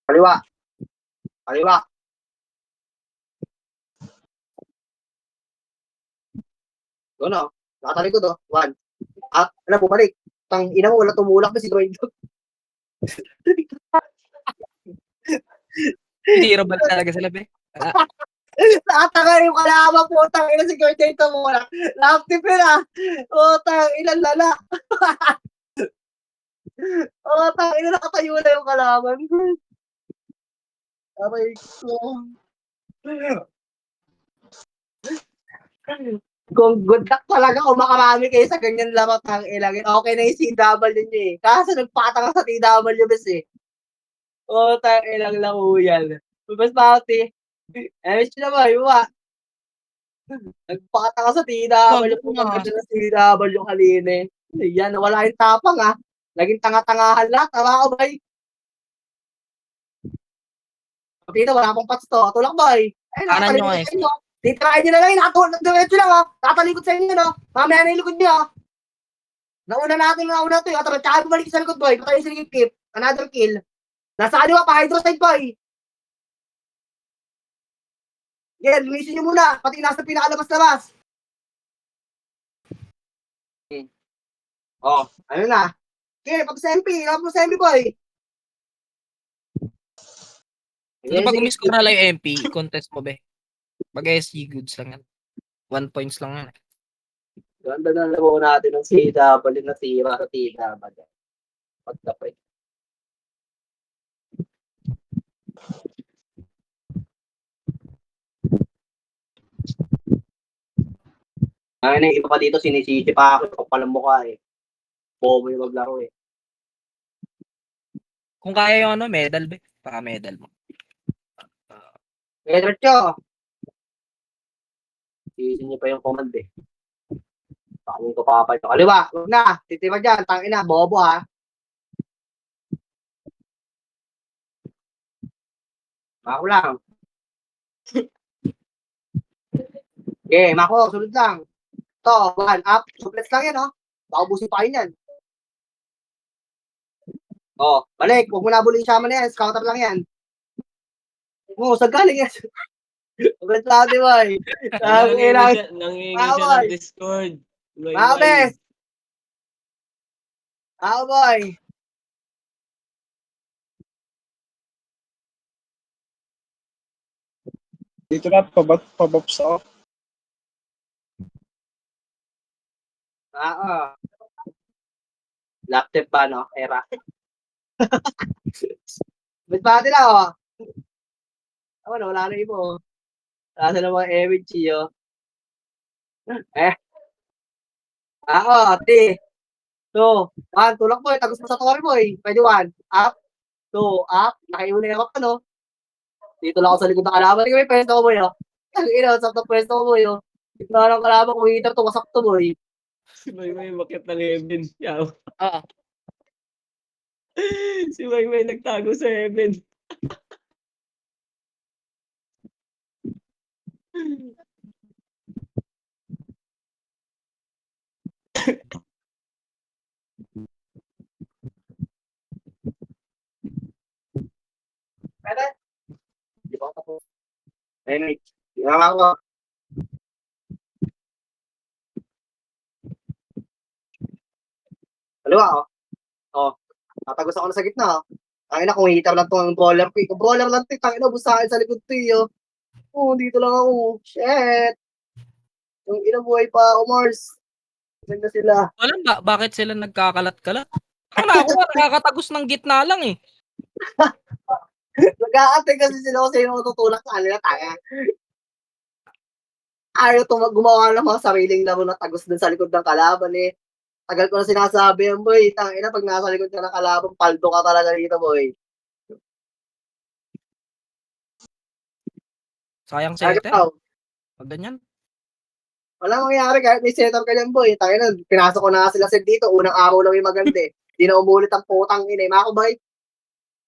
Kaliwa. Kaliwa. Doon, oh. Nakatalikod, oh. 1. Up. Ano, bumalik. Tang ina mo, wala tumulak na si Dwayne. Hindi ba talaga sila, be? Nakatanga yung kalaban po, tang ina si Gordon ito muna. Laugh-tip yun, ah. O, tang ina, lala. O, tang ina, nakatayo na yung kalaban. Aray ko. Kung good luck talaga kung makarami kayo sa ganyan laro, tang ilagin. Okay na yung CW nyo eh. Kaso nagpatanga sa TW bes eh. O, tang ilang lang yan. Mas party. MS na ba, iwa. Nagpatanga sa TW. Pumaganda na TW kanina eh. Yan, wala yung tapang ah. Naging tanga-tangahan lahat. Tama ko, bay. Dito, wala akong pats to. Tulak, bay. Ay, Kanan nyo, nakatalikod sa inyo. Titirahin nyo na lang. Nakatalikod lang, ha. Nakatalikod sa inyo, no. Mamaya na yung likod nyo, ha. Nauna to. At tsaka bumalik sa likod, boy. Patayin sa likod, keep. Another kill. Nasa kaliwa pa, hydro side, boy. Yan, lumisin nyo muna. Pati nasa pinakalabas-labas. Oh, ano na. Okay, pag sa MP. Lapos sa MP, boy. Ano pag umiscore na lang yung MP, contest mo, be? Pag SG goods lang yan. 1 points lang yan. Ganda na laro natin ng CW na tira sa TW. Pagkapit. Ay, na iba pa dito, sinisisi pa ako kung palang mukha eh. Bobo yung maglaro eh. Kung kaya yung ano, medal, be. Baka medal mo. Diretso. Iisin niyo pa yung command eh. Paano ko papay ito? Kaliwa, huwag na. Titima dyan, tangina, bobo ha. Mako lang. Okay, Mako, sunod lang. Ito, one, up. Suplex lang yan, oh. Baka ubusin pa kayo yan. Oh, balik. Huwag mo na bully yung shaman na yan. Scouter lang yan. Oo, saan galing yan? Suplex lang, di ba? Nangingi siya ng Discord. Mabes! Boy! Dito na, pabaps ako. Laptop pa, no? Era. Ba't pa nila, oh? Ako na, wala na ibo. Wala na mga MG, oh. Ti. 2, 1, tulak mo, tagos mo sa tori mo, eh. Pwede 1, up, 2, up. Nakaiuna yung ako, no? Dito lang ako sa likod ng kalaban. Tingnan mo yung pwesto ko, boy, oh. Ang ina, sa pwesto ko, boy, oh. Dito na lang kalaban, kung hitar to, wasak to, boy. Si Maymay makit ng heaven. Yaw. Oo. Si Maymay nagtago sa heaven. Pwede? Di ba ako tapos? Anyway, ginawa ko. Dalawa, oh. Oh, tatagos ako na sa gitna, oh. Tangina, kung hitar lang tong brawler ko. Kung brawler lang to, tangina, busahin sa likod to, oh. Oh, dito lang ako. Shit. Yung inabuhay pa ako, Mars. Ganda sila. Alam ba, bakit sila nagkakalat-kalat? Wala ako, nakakatagos ng gitna lang eh. Nag-aantay kasi sila kung sino matutulak sa kanila, tanga. Ayaw gumawa ng mga sariling laro na tagos dun sa likod ng kalaban, eh. Tagal ko na sinasabi yan, boy. Tangina, pag nasa likod ka ng kalaban, paldo ka talaga dito, boy. Sayang Sabi setter. ko, Pag ganyan. walang mangyayari kahit may setup ka dyan, boy. Tangina, pinasok ko na nga sila set dito. Unang araw lang yung maganda, eh. Di na umulit ang putang ina, eh. Mako, boy.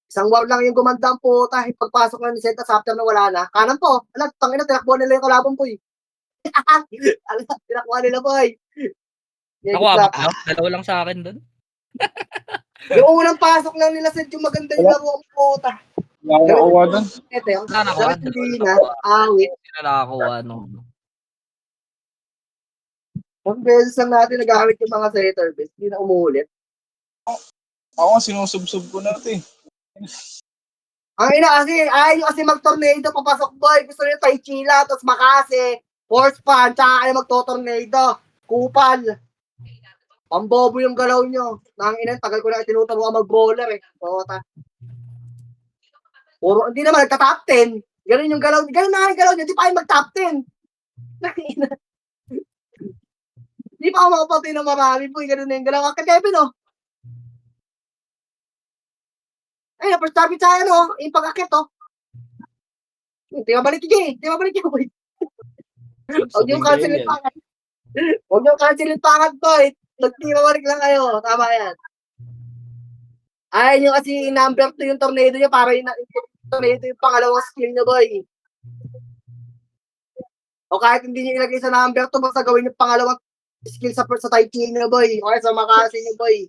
Isang war lang yung gumanda ang puta. Pagpasok na ni Seta, after na wala na. Kanan po. Alam, tangina, tinakbuhan nila yung kalaban, boy. Alam, tinakbuhan nila, boy. Nakuha ba kayo? Dalawa lang sa akin doon. Yung unang pasok lang nila, Seth, yung maganda yung laro ang puta. Wala akong nakuha doon. Ito yung Wala nakuha. dapat hindi na, awit. Hindi na nakakuha nung. Ang beses lang natin nag-awit yung mga setter, bes. Hindi na umulit. Ako nga, sinusubsub ko na ito eh. Ang ina kasi, ayaw nyo kasi mag-tornado, papasok, boy. Gusto nyo tayo chila, tapos makase, force pan, tsaka kayo magto-tornado. Kupal. Pambobo yung galaw nyo. Nang ina, tagal ko na tinuturo ka mag-brawler eh. Tota. Puro, hindi naman, nagka-top 10. Ganun yung galaw, ganun na yung galaw nyo, di pa kayo mag-top 10. Nang ina. Di pa ako makapatay ng marami po, ganun na yung galaw. Kevin, oh. Ay, first target sa ano, yung pag-akit, oh. Hindi mabalik yun eh. Hindi mabalik yun, boy. Huwag yung cancel yung pangad. Huwag yung cancel yung pangad, boy. Nagtimabalik lang kayo. Tama yan. Ayaw nyo kasi number 2 yung tornado nyo para yung tornado yung pangalawang skill nyo, boy. O kahit hindi nyo ilagay sa number 2, basta gawin yung pangalawang skill sa Tai Chi nyo, boy. O sa makasi nyo, boy.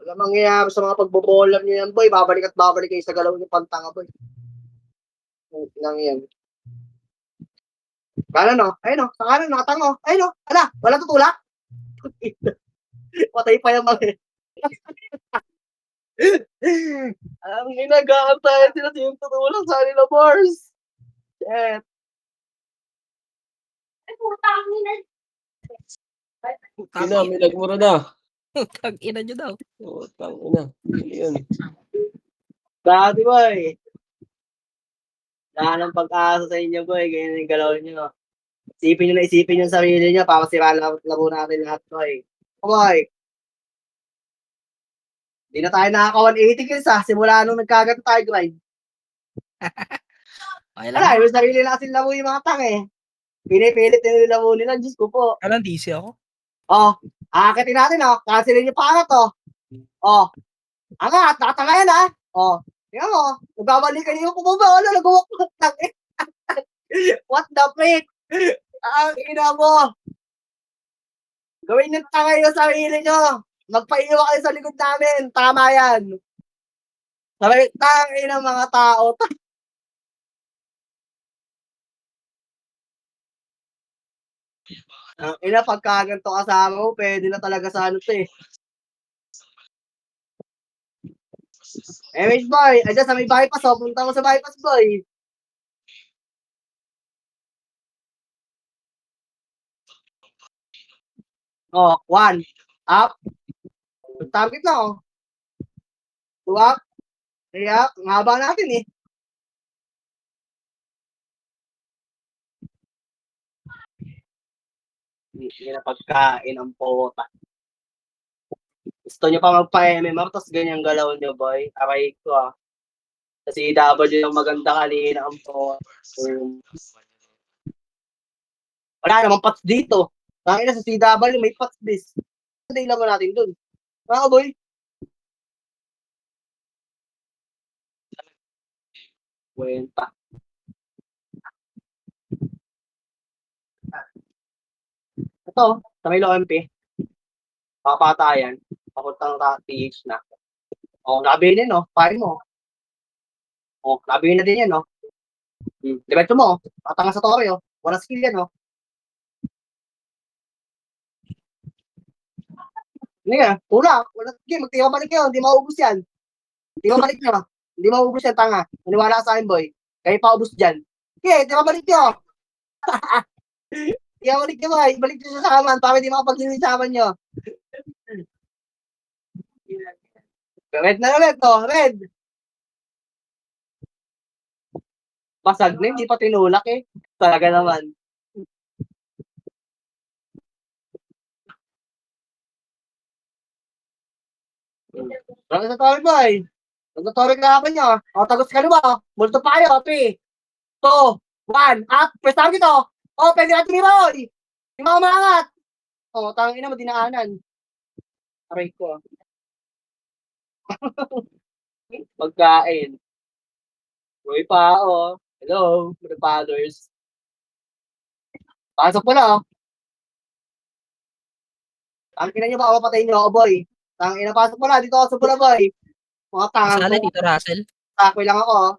Wala mangyayari sa mga pagbobolam nyo yan, boy. Babalik at babalik kayo sa galaw nyo pantanga, boy. Nang yan. Kanan, no? Ayun, no? Sa kanan, nakatango. Ayun, no? Ala, wala tutulak? Patay pa yung mga. Ang ginagaantayan sila sa yung tutulak sa nila, Bars. Shit. Ay, putang ina. Ina, may nagmura na. Tag-ina nyo daw. Putang ina. Yun. Dati, boy. Wala ng pag-asa sa inyo, boy. Ganyan yung galaw nyo. Isipin nyo na isipin yung sarili nyo. Papasira laro natin lahat, boy. Boy. Hindi na tayo nakaka 180 kills simula nung nagkaganto tayo grind. Okay lang. Wala, yung sarili na kasi labo yung mga tang eh. Pinipilit nila labo nila, Diyos ko po. Alam, DC ako. Oh, aakitin natin oh. Cancelin yung pangat oh. Oh, angat, nakatanga yan ah. Oh, tingnan mo, nagbabalikan yung kumaba, ano, nag-walk lang eh. What the freak? Ang ina mo. Gawin yung tanga yung sarili nyo. Magpaiiwa kayo sa likod namin. Tama yan. Sabi, tangin ng mga tao. Ang ina, pagka ganito kasama mo, pwede na talaga sa ano to eh. Wait boy, andyan sa may bypass oh, punta mo sa bypass boy. Oh, 1. Up. Target na oh. 2 up. 3 up. Ang haba natin eh. Hindi na pagkain ang pota. Gusto nyo pa magpa-MMR, tapos ganyan galaw nyo, boy. Aray ko ah. Kasi W yung maganda kanina ang pota. Wala namang pots dito. Tangina sa CW, may pots this. Hindi lang natin dun. Mga boy. Kwenta. Ito, sa may LOMP. Papatayan. Papuntang TH na. O, nabili no. Pahin mo. O, nabili na din yan, no. Diretso mo. Tatanga sa tore, oh. Wala skill yan, oh. Hindi nga, tulak. Wala skill. Magtiwa balik kayo. Hindi maubos yan. Hindi mabalik nyo. Hindi maubos yan, tanga. Maniwala ka sa akin, boy. Kayo paubos dyan. Okay, di mabalik nyo. Di mabalik nyo, boy. Balik nyo sa saman para hindi makapag-inis sa saman nyo. Red na ulit, oh. Red. Basag na, hindi pa tinulak eh. Talaga naman. Marami sa tory, boy. Nagtotory ka naman nyo. O, tagos ka naman. Multo pa kayo. 3, 2, 1. Up. First target, oh. O, pwede natin ni Boy. Hindi mo umangat. O, tangin na mo, dinaanan. Aray ko, ah. Pagkain. Boy pa, oh. Hello, mga fathers. Pasok mo na, oh. Tangin na nyo, baka mapatayin nyo ako, boy. Tangin na, pasok mo na. Dito ako sa pula, boy. Mga tangang Sali, ko. Tito Russell. Takoy lang ako, oh.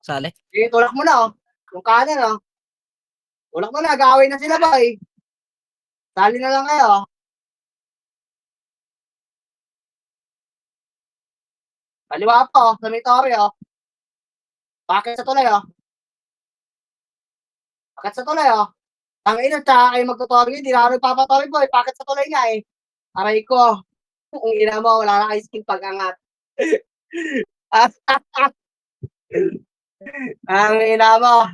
Sali. Sige, tulak mo na, oh. Yung kanan, oh. Tulak mo na, gawin na sila, boy. Sali na lang kayo, oh. Kaliwa po, sa may tore, oh. Pakit sa tulay, oh. Pakit sa tulay, oh. Ang ina, tsaka kayo magtutori, hindi na ako nagpapatori, boy. Pakit sa tulay nga, eh. Aray ko. Ang ina mo, wala na kayo skill pag-angat. Ang ina mo.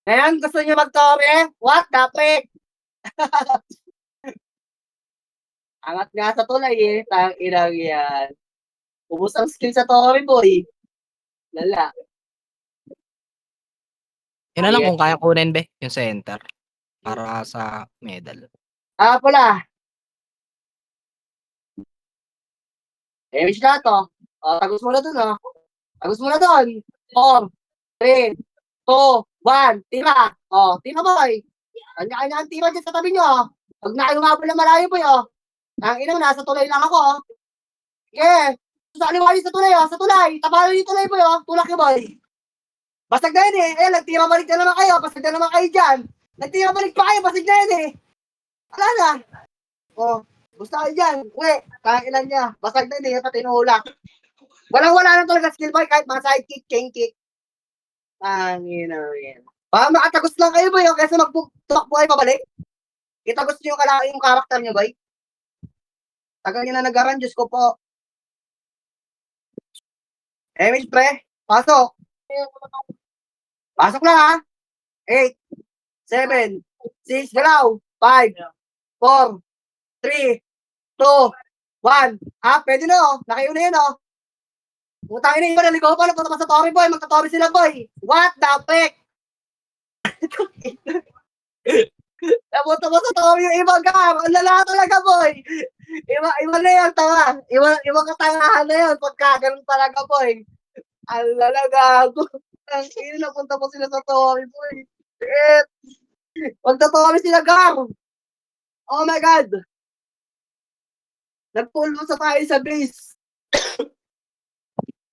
Ngayon, gusto niyo magtore? What the frick? Angat nga sa tulay, eh. Tang ina yan. Ubus ang skill sa tore, boy. Lala. Yun na lang Yeah. kung kaya kunin, be. Yung center. Para sa medal. Pula. Damage na to. Tagos mo na dun, oh. Tagos mo na dun. 4, 3, 2, 1. Tira. Tira, boy. Kanya-kanya ang tira dyan sa tabi nyo, oh. Huwag na kayo umabol na malayo, boy, oh. Ang ina mo, nasa tulay lang ako, oh. Okay. Sa aliwali sa tulay, oh. Sa tulay. Tapalo yung tulay, boy, oh. Tulak yung boy. Basag na yun, eh. Nagtira balik na naman kayo. Basag na naman kayo dyan. Nagtira balik pa kayo. Basag na yun, eh. Wala na. Gusto kayo dyan. Uwe, kailan niya. Basag na yun, eh. Pati tinulak. Walang-wala na talaga skill boy. Kahit mga sidekick, chain kick. Tangin na yan. Baka makatagos lang kayo, boy. Kaysa magtumakbo kayo pabalik. Itagos niyo yung karakter niyo, boy. Tagal niyo na nag-aran. Diyos ko po. Image, pre. Pasok. Pasok na, ha? 8, 7, 6, galaw. 5, 4, 3, 2, 1. Pwede na, oh. Nakiuna yun, oh. Putang ina, iba naligaw pa, napunta pa sa Tory boy, magka-Tory sila boy. What the fuck? Napunta pa sa Tory yung ibang ka, ang lala talaga boy. Iba na yan, tanga. Iba katangahan na yun, pagka ganun talaga boy. Ang lalaga ko. Ang ina, napunta pa sila sa Tory boy. Shit. Magta-Tory sila gar. Oh my God. Nagpulmo sa tayo sa base.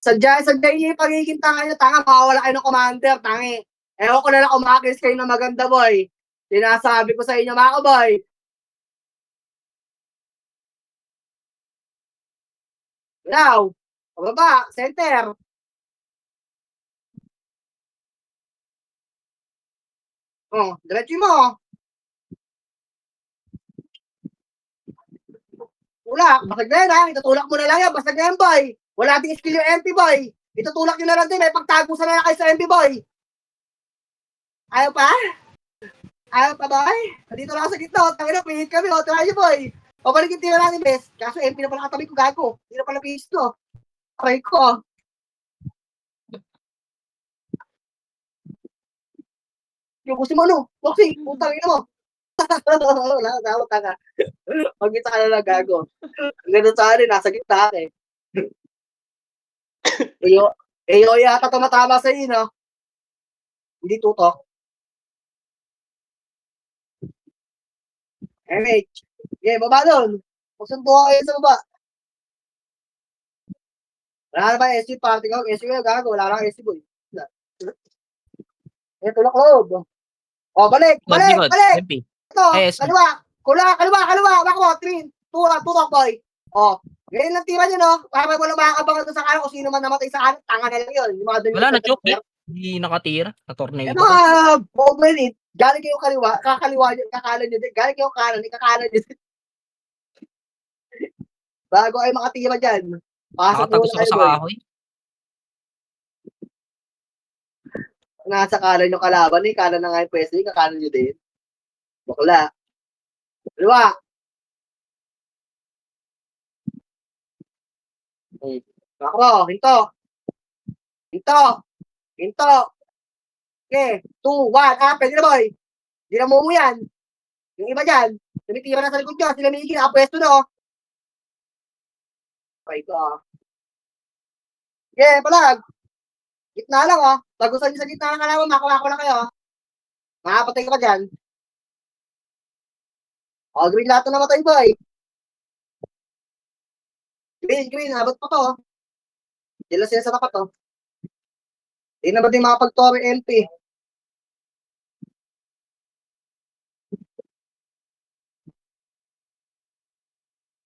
Sadya yung pagiging tanga nyo, tanga, makawala kayo ng commander, tangi. Ewan ko na lang umakis kayo ng maganda, boy. Sinasabi ko sa inyo, mga boy. Now, pababa, center. Oh, diretso mo. Tulak, basag na yan, ha? Itutulak mo na lang yan, basag na yan, boy. Wala ding skill yung MP, boy. Itutulak nyo na lang din, may pagtagusan na lang kayo sa MP, boy. Ayaw pa? Ayaw pa, boy? Nandito lang ako sa gitna, tangin na, pihit kami, try nyo, boy. Pabalik yung tira natin, bes. Kaso MP na pala katabi ko, gago. Hindi na pala pihit to. Aray ko. Yung gusto mo, no? Boxing, putang ina mo. Wala, tama, tanga. Pag-kita ka na lang, gago. Ganun sa akin, nasa gitna ka eh. Iyo yata tumatama sa iyo, no? Hindi tutok. MH. Okay, baba doon. Magsuntukan kayo sa baba. Wala na ba SC party ko? SC ko, gago. Wala na SC boy. Tulak loob. Oh, balik! Balik! Likod, Balik! MP. Ito, Yes. kaliwa! Kaliwa! Bako, 3, 2, tutok boy. Oh, ngayon lang tira nyo, no? Para may walang makakabangan doon sa kanan kung sino man namatay sa kanan, tanga na lang yun. Yung mga dun- Wala na, choke eh. Hindi nakatira. Na-tornado. Ano, overheat. Galing kayong kaliwa, kakaliwa nyo, kakalan nyo din. Galing kayong kanan, ikakalan nyo din. Bago kayo makatira dyan. Pasok Nakatagos muna ako kayo, sa boy. kahoy. Nasa kanan yung kalaban, eh. Kanan na nga yung pwesto, kakalan nyo din. Bakla. Kaliwa. Ako, hinto. Okay, 2, 1, pwede na boy. Hindi na mo yan. Yung iba dyan, tumitira na sa likod nyo, sila Miggy, nakapwesto na, oh. Okay, ito, oh. Palag. Gitna lang, oh. Tagusan nyo sa gitna ng kalaban, makuha ko lang kayo, oh. Makapatay ka pa dyan. Oh, green lahat na namatay, boy. Green, abot pa to, oh. Sila sa tapat, oh. Hindi na ba din makapag-Tory MP?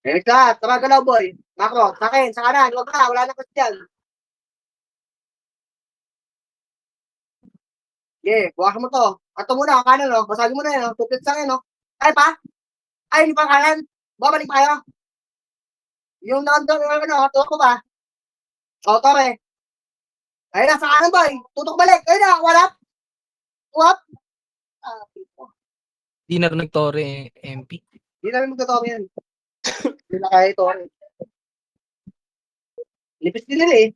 Next lahat, tara galaw, boy. Macro, sa akin, sa kanan, huwag na, wala na kasi dyan. Buwakan mo to. Ato muna, kanan, no? Basagin mo na yan, no? Tupit sa akin, no? Ay, pa? Ay, hindi pa kanan. Babalik pa kayo. Yung nandun, ano, tuwak ko ba? O, tore. Ayun na, sa kanan, boy. Tutok balik. Ayun na, walap. Tuwap. Hindi na nag-tore MP. Hindi namin magtotoo yan. Hindi na kaya ito. Lipis din nila, eh.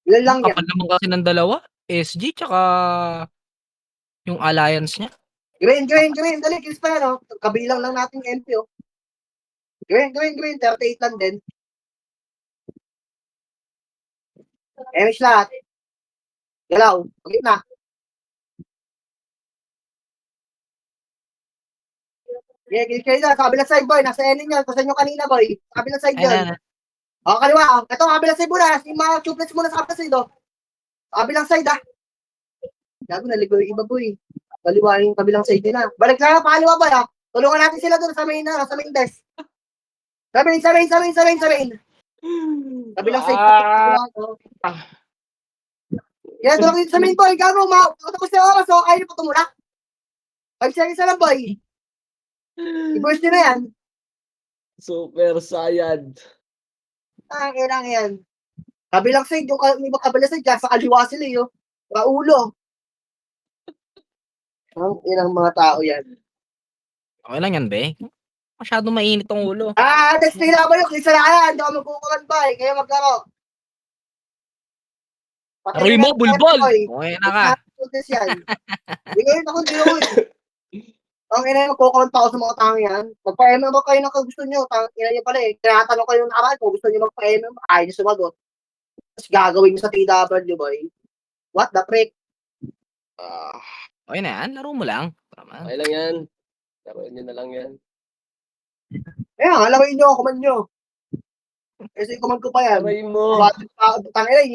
Ilan lang yan. Kapal naman kasi ng dalawa. SG tsaka yung alliance niya. Green. Dali, kills pa yan, oh. Kabilang lang natin yung MP, oh. Green. 38 lang din. MH lahat. Galaw. Pagit na. Kills kayo na. Sa kabilang side, boy. Nasa ending yan. Pasan nyo kanina, boy. Sa kabilang side yun. Ayun. O, kaliwa. Oh. Ito, kabilang side muna. Yung mga tuplets muna sa kabilang side, oh. Sa kabilang side, ah. Gago, naligo yung iba, boy. Kaliwa yung kabilang side nila. Balik na, pakaliwa, boy, ah. Tulungan natin sila doon sa main, sa main desk. Sa main. Kabilang side. Yan, tulungan dito sa main, boy. Gago, tapos na oras, oh. Ayaw pa tumulak. 5 seconds na lang, boy. I-burst nyo na yan. Super Saiyan. Kailangan yan. Kabilang side, yung iba kabilang side, dyan sa kaliwa sila, yun. Raulo. Ang ilang mga tao yan. Okay lang yan, be. Masyado mainit ang ulo. Next thing naman yung isa na yan. Hindi ako magkukulan ba eh. Kaya maglaro. Aroy mo, bulbol! Okay na ka. Yan. Hindi ngayon ako, hindi ako eh. Ang ina yung magkukulan pa ako sa mga tangi yan. Magpa-MM ba kayo ng gusto nyo? Ina nyo pala eh. Tinatanong kayo ng nakaraan kung gusto nyo magpa-MM. Ayaw nyo sumagot. Tapos gagawin nyo sa TW boy. What the frick? Okay na yan, laro mo lang. Tama. Okay lang yan. Laruin nyo na lang yan. Ayan, alamin nyo, command nyo. Kasi command ko pa yan. Aray mo. Tangina,